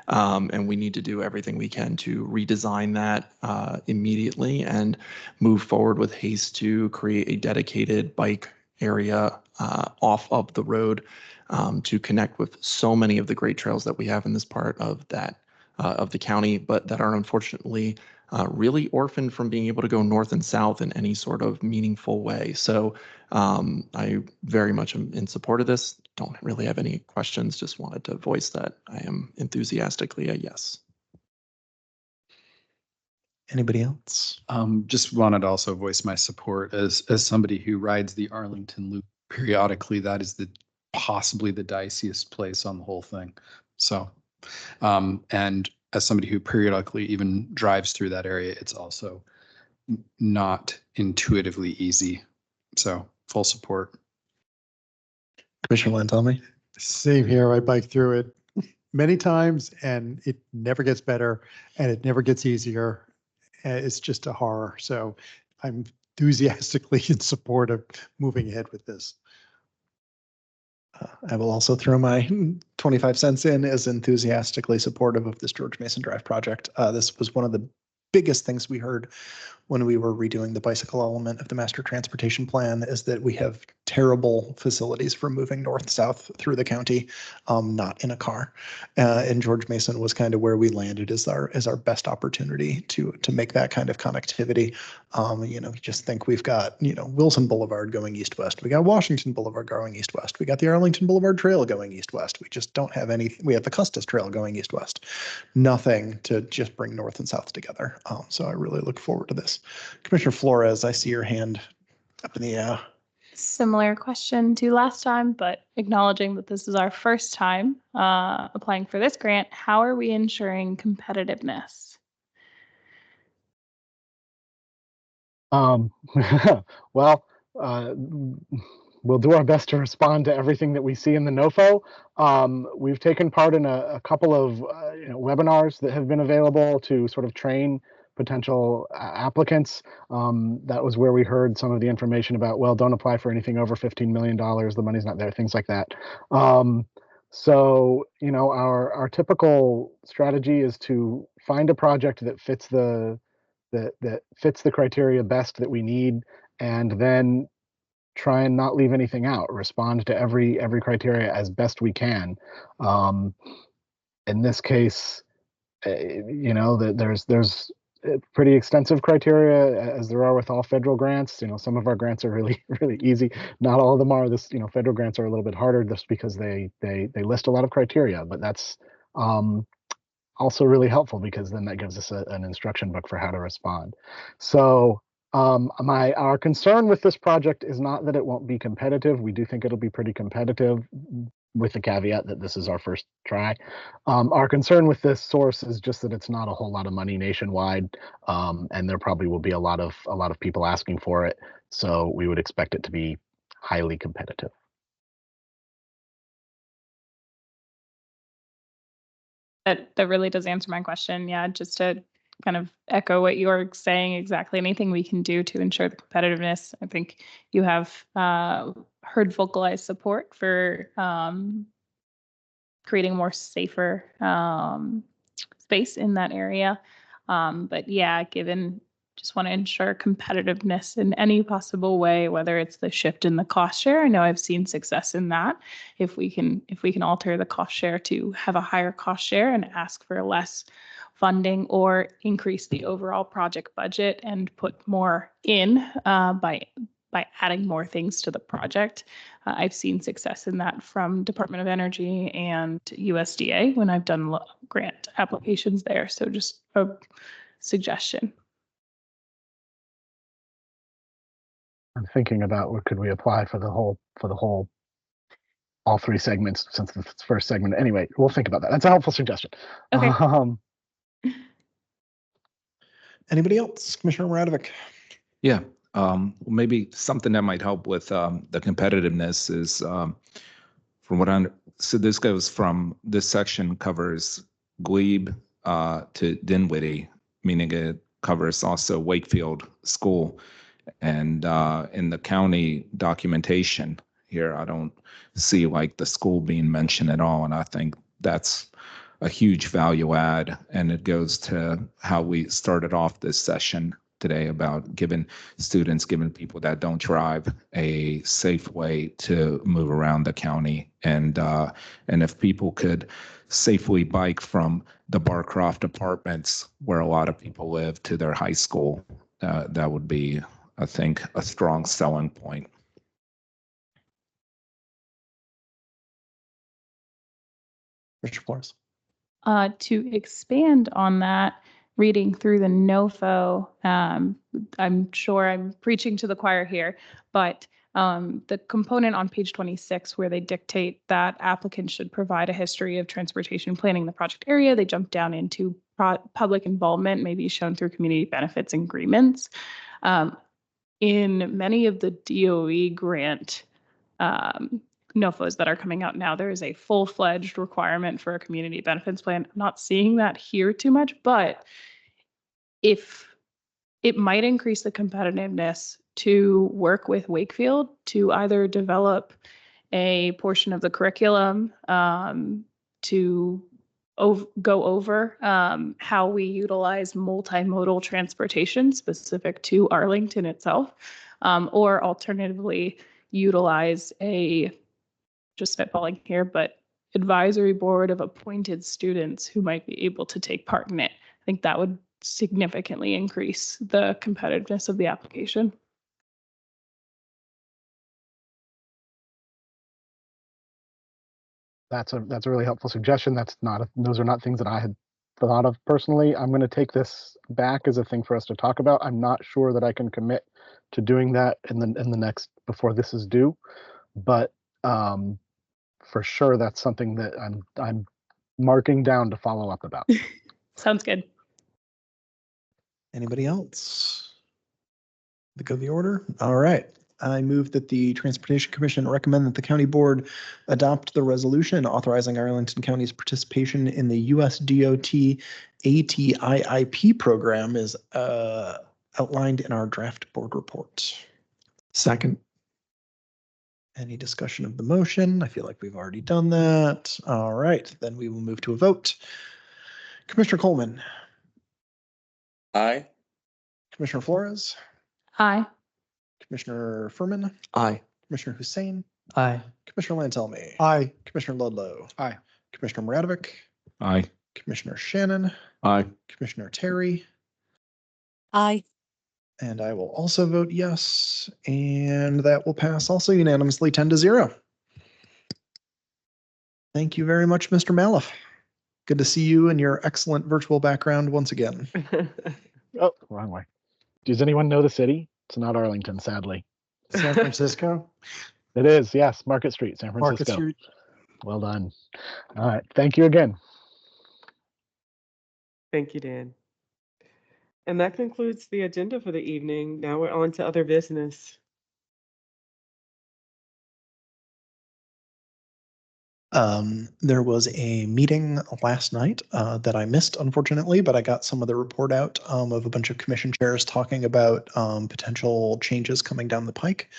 And we need to do everything we can to redesign that immediately and move forward with haste to create a dedicated bike area off of the road to connect with so many of the great trails that we have in this part of the county, but that are unfortunately really orphaned from being able to go north and south in any sort of meaningful way. So I very much am in support of this. Don't really have any questions, just wanted to voice that I am enthusiastically a yes. Anybody else? Just wanted to also voice my support as somebody who rides the Arlington Loop periodically. That is possibly the diciest place on the whole thing. So, and as somebody who periodically even drives through that area, it's also not intuitively easy. So full support. Commissioner Lantelmi? Same here. I bike through it many times and it never gets better and it never gets easier. It's just a horror. So I'm enthusiastically in support of moving ahead with this. I will also throw my 25 cents in as enthusiastically supportive of this George Mason Drive project. This was one of the biggest things we heard when we were redoing the bicycle element of the master transportation plan is that we have terrible facilities for moving north-south through the county, not in a car. And George Mason was kind of where we landed as our best opportunity to make that kind of connectivity. Just think we've got, Wilson Boulevard going east-west. We got Washington Boulevard going east-west. We got the Arlington Boulevard Trail going east-west. We just don't have any, we have the Custis Trail going east-west. Nothing to just bring north and south together. So I really look forward to this. Commissioner Flores, I see your hand up in the air. Similar question to last time, but acknowledging that this is our first time applying for this grant, how are we ensuring competitiveness? Well, we'll do our best to respond to everything that we see in the NOFO. We've taken part in a couple of webinars that have been available to sort of train potential applicants. That was where we heard some of the information about, well, don't apply for anything over $15 million. The money's not there, things like that. So, our typical strategy is to find a project that fits the criteria best that we need, and then try and not leave anything out. Respond to every criteria as best we can. In this case, there's pretty extensive criteria as there are with all federal grants. Some of our grants are really really easy. Not all of them are. Federal grants are a little bit harder just because they list a lot of criteria, but that's also really helpful because then that gives us an instruction book for how to respond. So our concern with this project is not that it won't be competitive. We do think it'll be pretty competitive, with the caveat that this is our first try. Our concern with this source is just that it's not a whole lot of money nationwide, and there probably will be a lot of people asking for it. So we would expect it to be highly competitive. That really does answer my question. Yeah, just to kind of echo what you're saying exactly. Anything we can do to ensure the competitiveness. I think you have heard vocalized support for creating more safer space in that area. But yeah, just want to ensure competitiveness in any possible way, whether it's the shift in the cost share. I know I've seen success in that. If we can alter the cost share to have a higher cost share and ask for less funding, or increase the overall project budget and put more in by adding more things to the project. I've seen success in that from Department of Energy and USDA when I've done grant applications there. So just a suggestion. I'm thinking about what could we apply for the whole all three segments, since the first segment. Anyway, we'll think about that. That's a helpful suggestion. Okay. Anybody else? Commissioner Radovic. Yeah, maybe something that might help with the competitiveness is from what so this section covers Glebe to Dinwiddie, meaning it covers also Wakefield School. And in the county documentation here, I don't see like the school being mentioned at all. And I think that's a huge value add. And it goes to how we started off this session today about giving people that don't drive a safe way to move around the county. And if people could safely bike from the Barcroft Apartments, where a lot of people live, to their high school, that would be, I think, a strong selling point. Mr. Flores. To expand on that, reading through the NOFO, I'm sure I'm preaching to the choir here, but the component on page 26 where they dictate that applicants should provide a history of transportation planning in the project area, they jump down into public involvement, maybe shown through community benefits agreements. In many of the DOE grant NOFOs that are coming out now, there is a full-fledged requirement for a community benefits plan. I'm not seeing that here too much, but if it might increase the competitiveness to work with Wakefield to either develop a portion of the curriculum to go over how we utilize multimodal transportation specific to Arlington itself, or alternatively utilize a, just spitballing here, but advisory board of appointed students who might be able to take part in it. I think that would significantly increase the competitiveness of the application. That's a really helpful suggestion. Those are not things that I had thought of personally. I'm going to take this back as a thing for us to talk about. I'm not sure that I can commit to doing that in the next, before this is due, but for sure that's something that I'm marking down to follow up about. Sounds good. Anybody else? The go of the order. All right. I move that the Transportation Commission recommend that the county board adopt the resolution authorizing Arlington County's participation in the US DOT ATIIP program is outlined in our draft board report. Second. Any discussion of the motion? I feel like we've already done that. All right, then we will move to a vote. Commissioner Coleman. Aye. Commissioner Flores. Aye. Commissioner Furman. Aye. Commissioner Hussein. Aye. Commissioner Lantelme. Aye. Commissioner Ludlow. Aye. Commissioner Maradovic. Aye. Commissioner Shannon. Aye. Commissioner Terry. Aye. And I will also vote yes, and that will pass also unanimously 10-0. Thank you very much, Mr. Maliff. Good to see you and your excellent virtual background once again. Oh, wrong way. Does anyone know the city? It's not Arlington, sadly. San Francisco? It is, yes, Market Street, San Market Francisco. Street. Well done. All right, thank you again. Thank you, Dan. And that concludes the agenda for the evening. Now we're on to other business. There was a meeting last night that I missed, unfortunately, but I got some of the report out of a bunch of commission chairs talking about potential changes coming down the pike,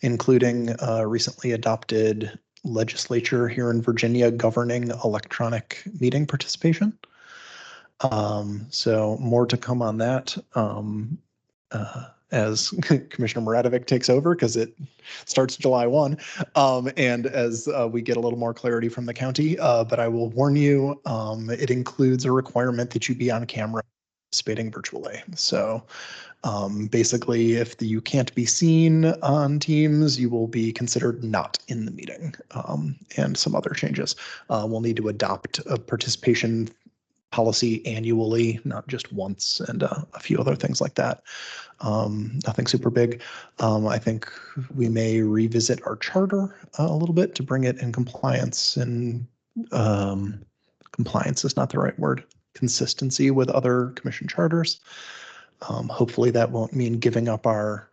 including recently adopted legislature here in Virginia governing electronic meeting participation. So more to come on that as Commissioner Maradovic takes over, because it starts July 1, and as we get a little more clarity from the county. But I will warn you, it includes a requirement that you be on camera participating virtually. So basically, if you can't be seen on Teams, you will be considered not in the meeting, and some other changes. We'll need to adopt a participation policy annually, not just once, and a few other things like that. Nothing super big. I think we may revisit our charter a little bit to bring it in compliance, and compliance is not the right word, consistency with other commission charters. Hopefully that won't mean giving up our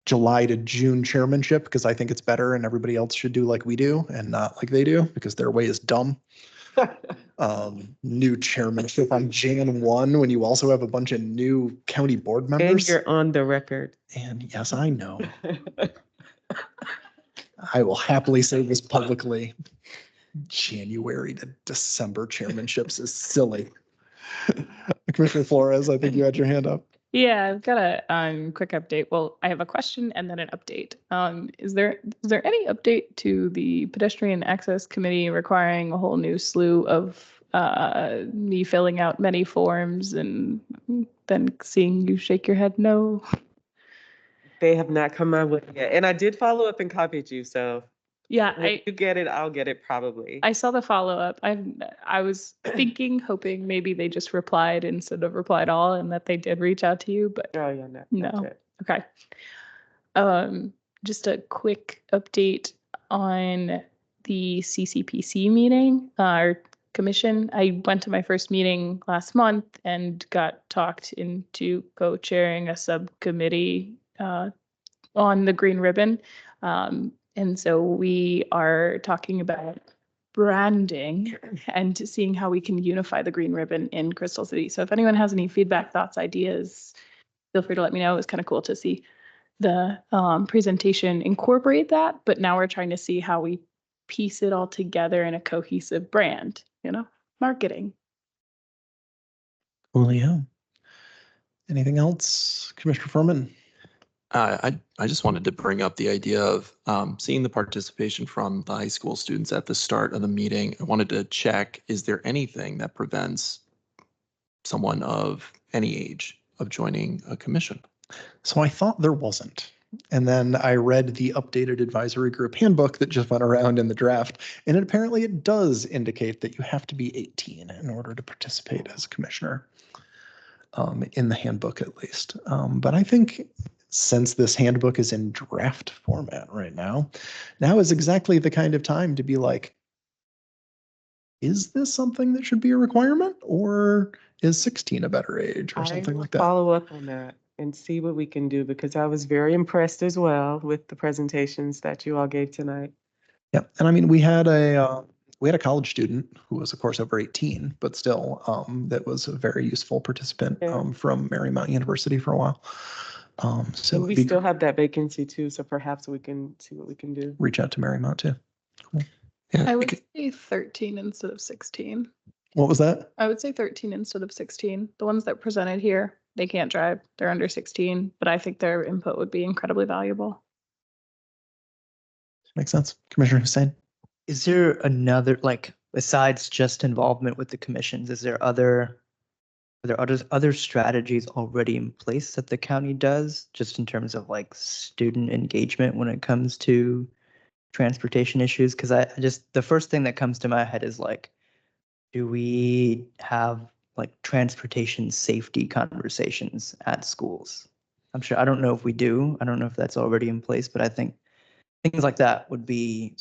July to June chairmanship, because I think it's better and everybody else should do like we do and not like they do, because their way is dumb. New chairmanship on Jan 1 when you also have a bunch of new county board members. And you're on the record. And yes, I know. I will happily say this publicly. January to December chairmanships is silly. Commissioner Flores, I think you had your hand up. Yeah, I've got a quick update. Well, I have a question and then an update. Is there any update to the pedestrian access committee requiring a whole new slew of me filling out many forms and then seeing you shake your head no? They have not come out with it yet. And I did follow up and copied you, so Yeah, when you get it, I'll get it probably. I saw the follow-up. I was hoping maybe they just replied instead of replied all, and that they did reach out to you, but Oh, yeah, no. no. Okay. Just a quick update on the CCPC meeting, our commission. I went to my first meeting last month and got talked into co-chairing a subcommittee on the green ribbon. And so we are talking about branding and seeing how we can unify the green ribbon in Crystal City. So if anyone has any feedback, thoughts, ideas, feel free to let me know. It was kind of cool to see the presentation incorporate that, but now we're trying to see how we piece it all together in a cohesive brand, marketing. Julio. Anything else, Commissioner Furman? I just wanted to bring up the idea of seeing the participation from the high school students at the start of the meeting. I wanted to check, is there anything that prevents someone of any age of joining a commission? So I thought there wasn't. And then I read the updated advisory group handbook that just went around in the draft, and apparently it does indicate that you have to be 18 in order to participate as a commissioner, in the handbook at least. But I think since this handbook is in draft format right now is exactly the kind of time to be like, is this something that should be a requirement, or is 16 a better age, or something like that? Follow up on that and see what we can do, because I was very impressed as well with the presentations that you all gave tonight. Yeah, and I mean, we had a college student who was, of course, over 18, but still, that was a very useful participant from Marymount University for a while. So we still have that vacancy too, so perhaps we can see what we can do. Reach out to Marymount too. Cool. Yeah, I would say 13 instead of 16. What was that? I would say 13 instead of 16. The ones that presented here, they can't drive. They're under 16, but I think their input would be incredibly valuable. Makes sense. Commissioner Hussein? Is there another, like, besides just involvement with the commissions, are there other strategies already in place that the county does, just in terms of like student engagement when it comes to transportation issues? Because the first thing that comes to my head is like, do we have like transportation safety conversations at schools? I don't know if we do. I don't know if that's already in place, but I think things like that would be.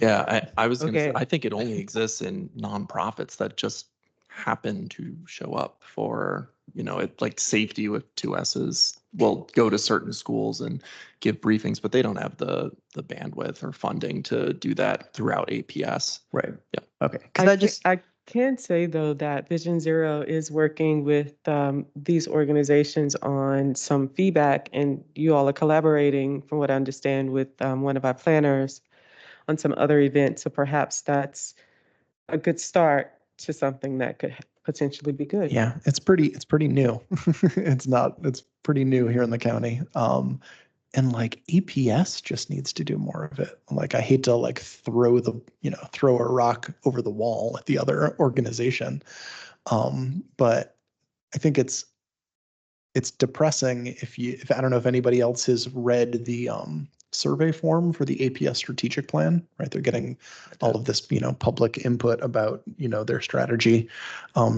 Yeah, I was gonna say, Okay. I think it only exists in nonprofits that just happen to show up for, it like safety with 2S's will go to certain schools and give briefings, but they don't have the bandwidth or funding to do that throughout APS. Right. Yeah. Okay. I can say though that Vision Zero is working with these organizations on some feedback, and you all are collaborating, from what I understand, with one of our planners on some other events. So perhaps that's a good start to something that could potentially be good. Yeah, it's pretty new. It's pretty new here in the county. And like APS just needs to do more of it. Like, I hate to like throw a rock over the wall at the other organization. But I think it's depressing if I don't know if anybody else has read the survey form for the APS strategic plan, right? They're getting all of this, public input about, their strategy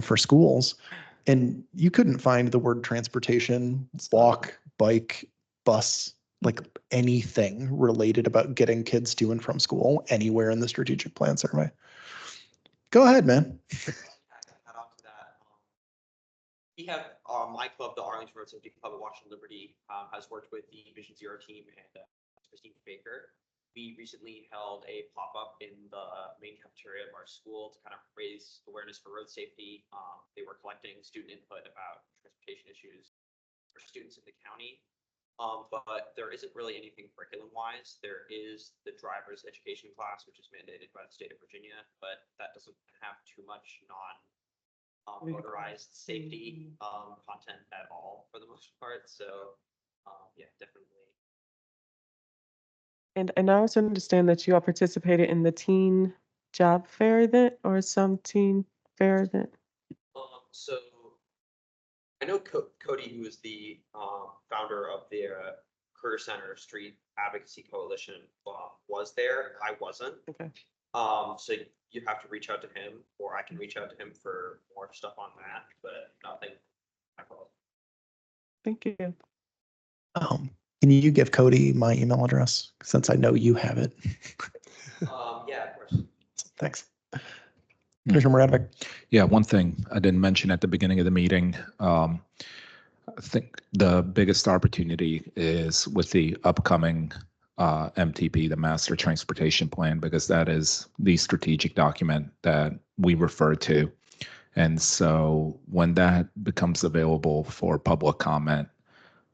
for schools. And you couldn't find the word transportation, walk, bike, bus, like anything related about getting kids to and from school anywhere in the strategic plan survey. Go ahead, man. We have my club, the Arlington Road Safety Club of Washington Liberty, has worked with the Vision Zero team and Christine Baker. We recently held a pop-up in the main cafeteria of our school to kind of raise awareness for road safety. They were collecting student input about transportation issues for students in the county. But there isn't really anything curriculum-wise. There is the driver's education class, which is mandated by the state of Virginia, but that doesn't have too much motorized safety content at all for the most part. So yeah, definitely. And I also understand that you all participated in the teen job fair event or some teen fair event. So I know Cody, who is the founder of the Career Center Street Advocacy Coalition, was there. I wasn't. Okay. So you have to reach out to him, or I can reach out to him for more stuff on that, but nothing. Thank you. Can you give Cody my email address, since I know you have it? Yeah, of course. Thanks. Commissioner Moradovic. Yeah, one thing I didn't mention at the beginning of the meeting. I think the biggest opportunity is with the upcoming MTP, the Master Transportation Plan, because that is the strategic document that we refer to And so when that becomes available for public comment,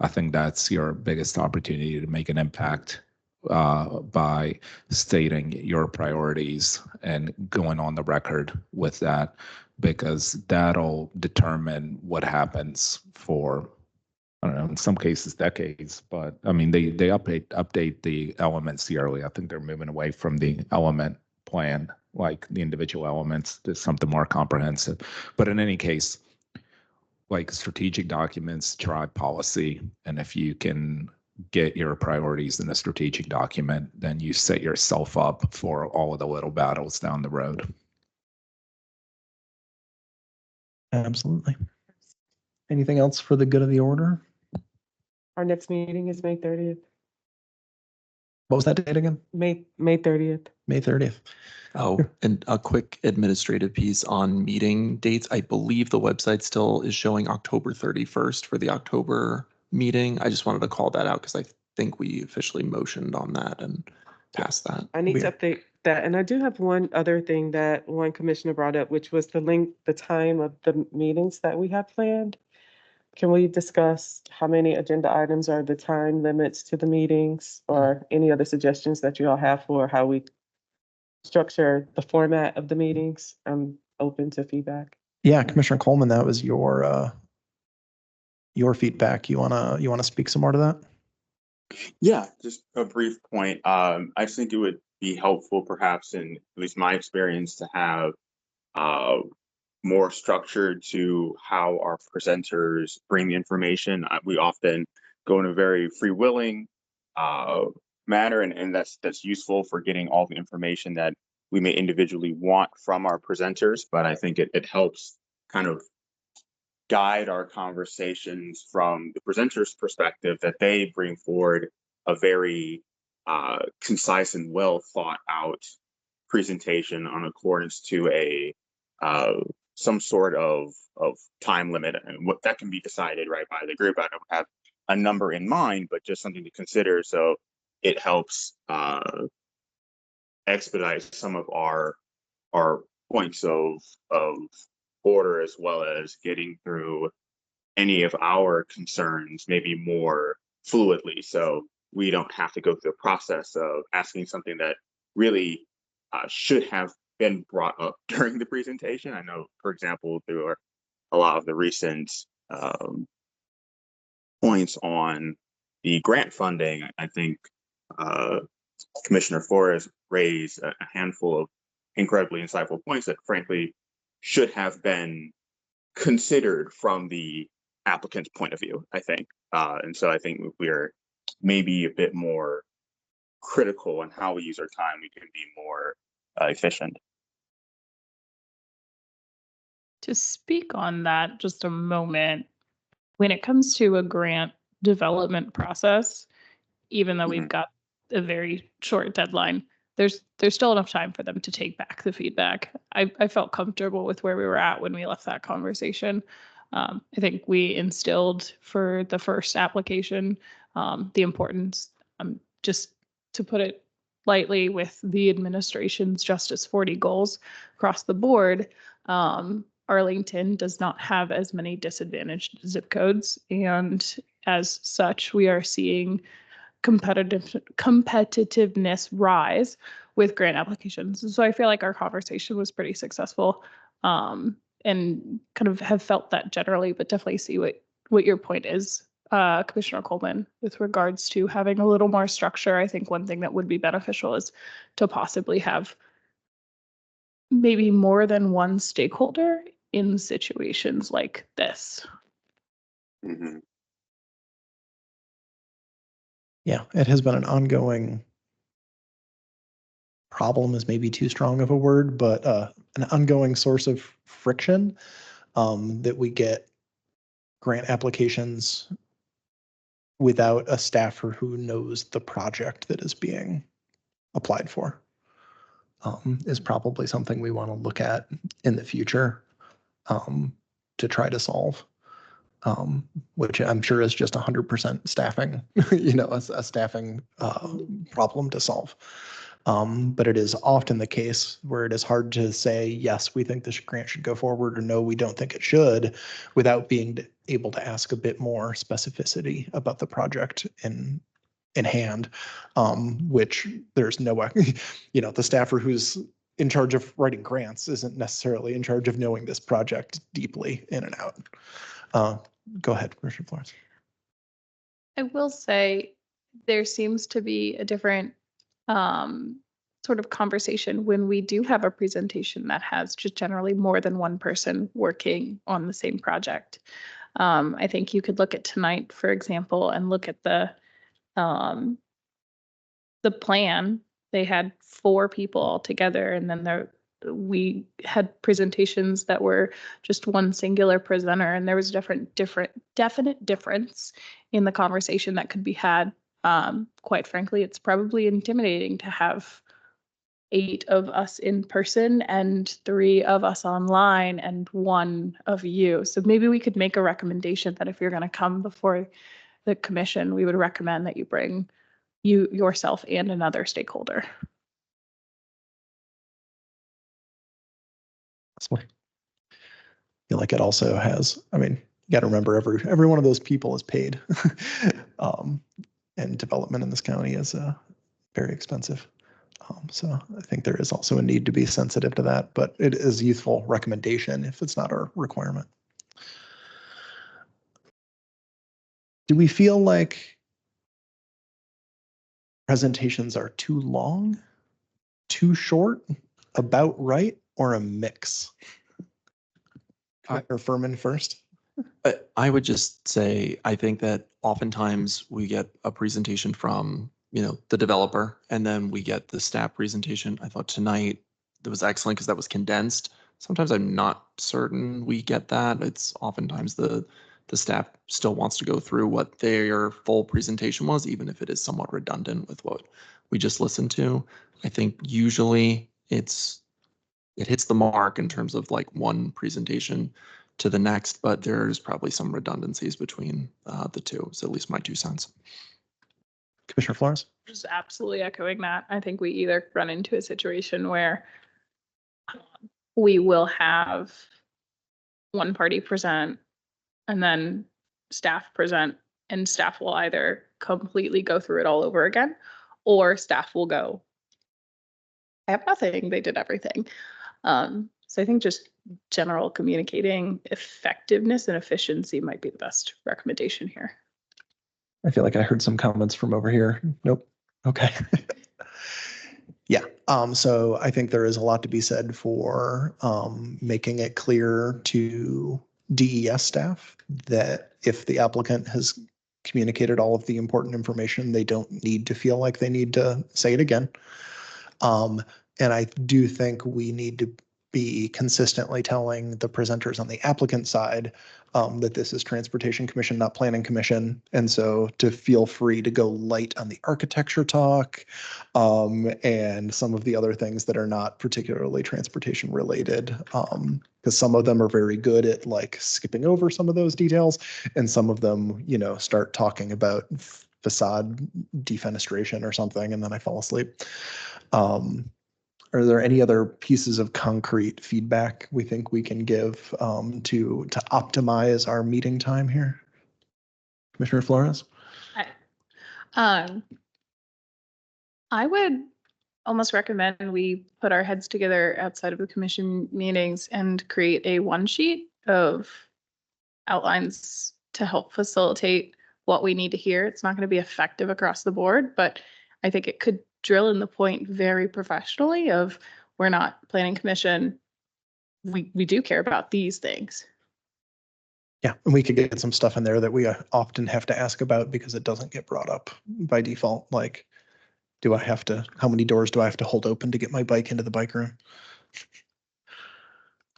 I think that's your biggest opportunity to make an impact by stating your priorities and going on the record with that, because that'll determine what happens for, I don't know, in some cases decades. But I mean, they update the elements yearly. I think they're moving away from the element plan, like the individual elements, to something more comprehensive. But in any case, like strategic documents drive policy, and if you can get your priorities in a strategic document, then you set yourself up for all of the little battles down the road. Absolutely. Anything else for the good of the order? Our next meeting is May 30th. What was that date again? May 30th. May 30th. Oh, and a quick administrative piece on meeting dates. I believe the website still is showing October 31st for the October meeting. I just wanted to call that out because I think we officially motioned on that and passed that. I need to update that. And I do have one other thing that one commissioner brought up, which was the time of the meetings that we have planned. Can we discuss how many agenda items are the time limits to the meetings, or any other suggestions that you all have for how we structure the format of the meetings? I'm open to feedback. Yeah, Commissioner Coleman, that was your feedback. You wanna speak some more to that? Yeah, just a brief point. I just think it would be helpful, perhaps in at least my experience, to have more structure to how our presenters bring the information. We often go in a very free-willing manner, and that's useful for getting all the information that we may individually want from our presenters. But I think it helps kind of guide our conversations from the presenter's perspective, that they bring forward a very concise and well thought out presentation on accordance to a some sort of time limit, and what that can be decided right by the group. I don't have a number in mind, but just something to consider. So it helps expedite some of our points of order, as well as getting through any of our concerns maybe more fluidly, so we don't have to go through the process of asking something that really should have been brought up during the presentation. I know, for example, there are a lot of the recent points on the grant funding. I think Commissioner Flores raised a handful of incredibly insightful points that frankly should have been considered from the applicant's point of view, I think. And so I think we're maybe a bit more critical in how we use our time. We can be more efficient. To speak on that just a moment, when it comes to a grant development process, even though we've got a very short deadline, there's still enough time for them to take back the feedback. I felt comfortable with where we were at when we left that conversation. I think we instilled for the first application the importance, just to put it lightly, with the administration's Justice 40 goals across the board. Arlington does not have as many disadvantaged zip codes, and as such, we are seeing competitiveness rise with grant applications. So I feel like our conversation was pretty successful, and kind of have felt that generally, but definitely see what your point is, Commissioner Coleman, with regards to having a little more structure. I think one thing that would be beneficial is to possibly have maybe more than one stakeholder in situations like this. Yeah, it has been an ongoing problem, is maybe too strong of a word, but an ongoing source of friction, that we get grant applications without a staffer who knows the project that is being applied for. Is probably something we want to look at in the future, to try to solve. Which I'm sure is just 100% staffing, a staffing problem to solve. But it is often the case where it is hard to say, yes, we think this grant should go forward, or no, we don't think it should, without being able to ask a bit more specificity about the project in hand, which there's no way, the staffer who's in charge of writing grants isn't necessarily in charge of knowing this project deeply in and out. Go ahead, Commissioner Florence. I will say there seems to be a different sort of conversation when we do have a presentation that has just generally more than one person working on the same project. I think you could look at tonight, for example, and look at the plan. They had 4 people all together, and then we had presentations that were just one singular presenter, and there was definite difference in the conversation that could be had. Quite frankly, it's probably intimidating to have 8 of us in person and 3 of us online and 1 of you. So maybe we could make a recommendation that if you're going to come before the commission, we would recommend that you bring yourself and another stakeholder. I feel like it also has, you got to remember every one of those people is paid. And development in this county is very expensive. So I think there is also a need to be sensitive to that, but it is a useful recommendation if it's not a requirement. Do we feel like presentations are too long, too short, about right, or a mix? Commissioner Furman first. I would just say, I think that oftentimes we get a presentation from, the developer, and then we get the staff presentation. I thought tonight that was excellent because that was condensed. Sometimes I'm not certain we get that. It's oftentimes the staff still wants to go through what their full presentation was, even if it is somewhat redundant with what we just listened to. I think usually it hits the mark in terms of like one presentation to the next, but there's probably some redundancies between the two. So at least my 2 cents. Commissioner Flores? Just absolutely echoing that. I think we either run into a situation where we will have one party present and then staff present, and staff will either completely go through it all over again, or staff will go, I have nothing, they did everything. So I think just general communicating effectiveness and efficiency might be the best recommendation here. I feel like I heard some comments from over here. Nope. Okay. Yeah. So I think there is a lot to be said for making it clear to DES staff that if the applicant has communicated all of the important information, they don't need to feel like they need to say it again. And I do think we need to be consistently telling the presenters on the applicant side that this is Transportation Commission, not Planning Commission. And so to feel free to go light on the architecture talk and some of the other things that are not particularly transportation related, because some of them are very good at like skipping over some of those details, and some of them, start talking about facade defenestration or something, and then I fall asleep. Are there any other pieces of concrete feedback we think we can give to optimize our meeting time here? Commissioner Flores? I would almost recommend we put our heads together outside of the commission meetings and create a one sheet of outlines to help facilitate what we need to hear. It's not going to be effective across the board, but I think it could drill in the point very professionally of, we're not Planning Commission. We do care about these things. Yeah, and we could get some stuff in there that we often have to ask about because it doesn't get brought up by default. Like, how many doors do I have to hold open to get my bike into the bike room?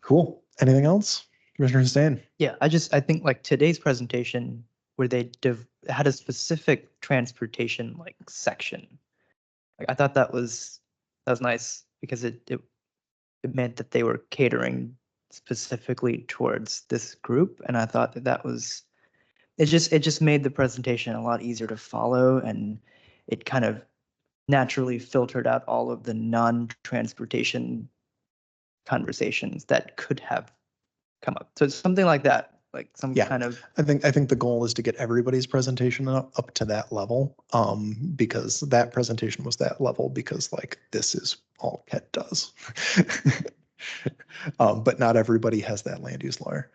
Cool. Anything else? Commissioner Hussain? Yeah, I think like today's presentation where they had a specific transportation like section. Like I thought that was nice because it meant that they were catering specifically towards this group, and I thought that was it just made the presentation a lot easier to follow, and it kind of naturally filtered out all of the non-transportation conversations that could have come up. So it's something like that, like some Yeah. kind of, I think the goal is to get everybody's presentation up to that level, because that presentation was that level because like this is all Ket does. But not everybody has that land use lawyer.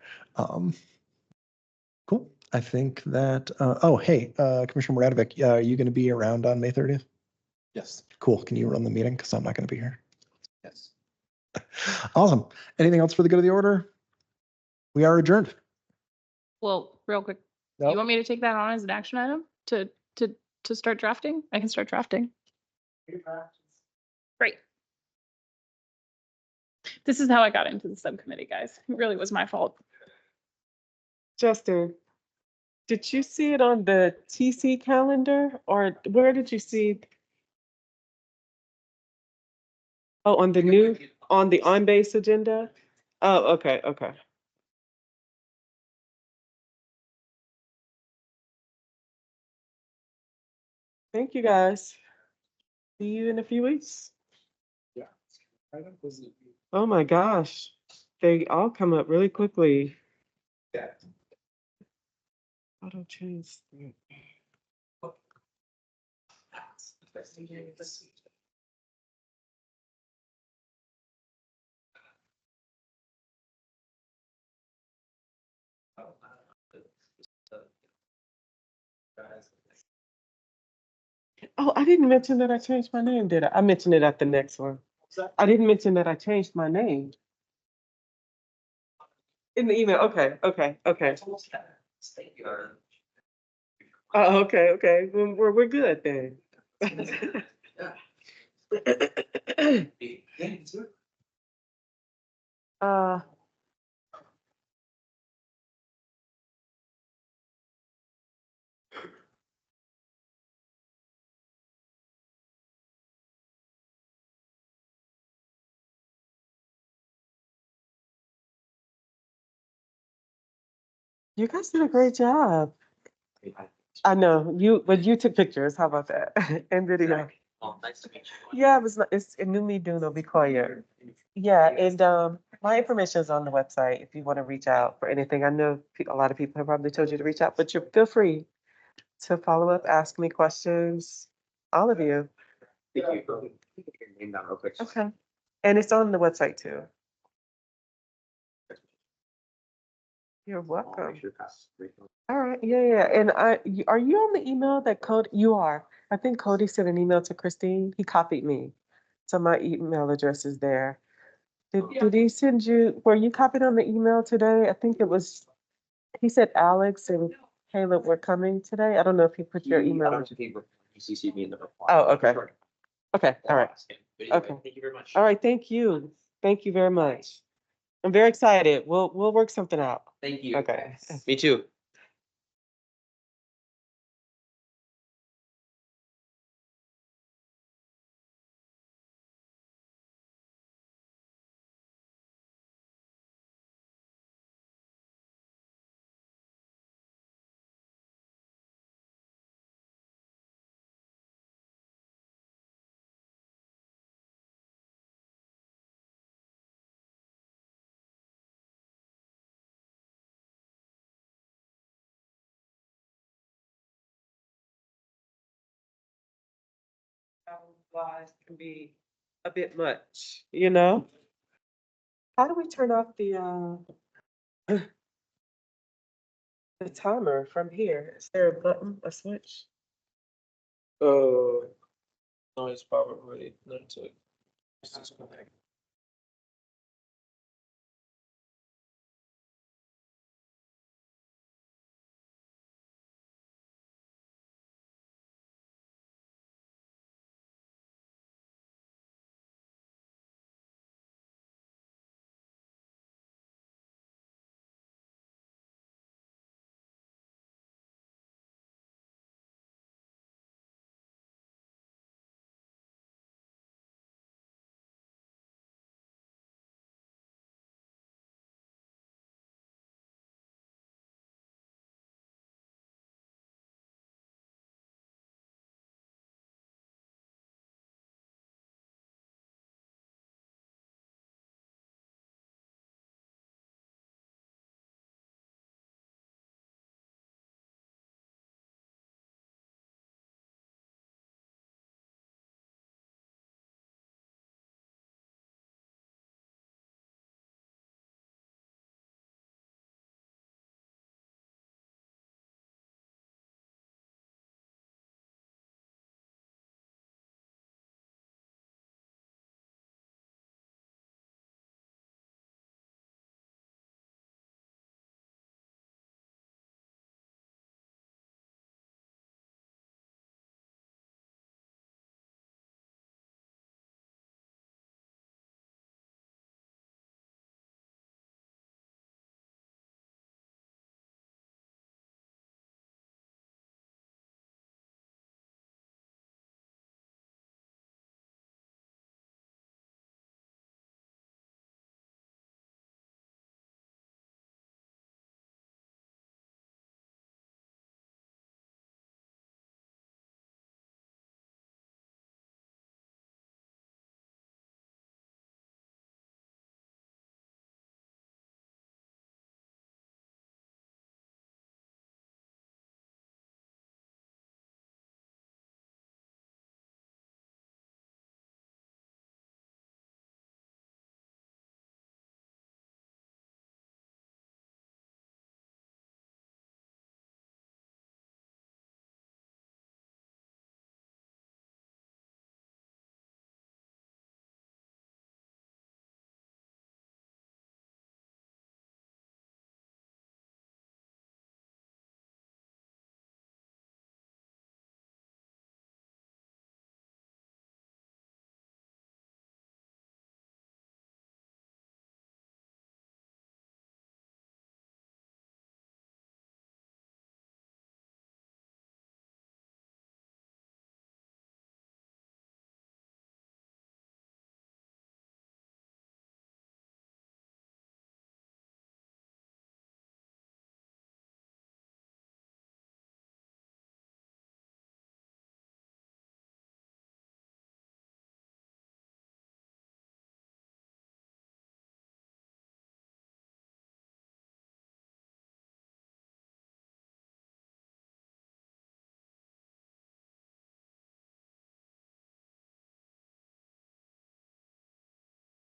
Cool. I think that, oh, hey, Commissioner Muradovic, are you going to be around on May 30th? Yes. Cool. Can you run the meeting? Because I'm not going to be here. Yes. Awesome. Anything else for the good of the order? We are adjourned. Well, real quick, Nope. you want me to take that on as an action item to start drafting? I can start drafting. Great. This is how I got into the subcommittee, guys. It really was my fault. Justin, did you see it on the TC calendar or where did you see? Oh, on the new, on the on-base agenda? Oh, okay, okay. Thank you, guys. See you in a few weeks. Yeah. Oh my gosh, they all come up really quickly. Yeah. Auto change. Oh, I didn't mention that I changed my name, did I? I mentioned it at the next one. I didn't mention that I changed my name. In the email, okay, okay, okay. Oh, okay, okay, we're good then. Uh, you guys did a great job. I know you, but you took pictures. How about that? And video. Oh, nice to meet you. Yeah, it's Inumi Duno Bikoya. Yeah, and my information is on the website if you want to reach out for anything. I know a lot of people have probably told you to reach out, but you feel free to follow up, ask me questions, all of you. Thank you. Get your name down real quick. Okay. And it's on the website too. You're welcome. Make sure to pass. All right, yeah. And are you on the email that Cody, you are? I think Cody sent an email to Christine. He copied me. So my email address is there. Did he send you, were you copied on the email today? I think it was, he said Alex and Caleb were coming today. I don't know if he put your email. He CC'd me in the reply. Oh, okay. Okay, all right. But anyway, Okay. thank you very much. All right, thank you. Thank you very much. I'm very excited. We'll work something out. Thank you. Okay. Me too. Lies can be a bit much, you know? How do we turn off the timer from here? Is there a button, a switch? Oh, no, it's probably not to.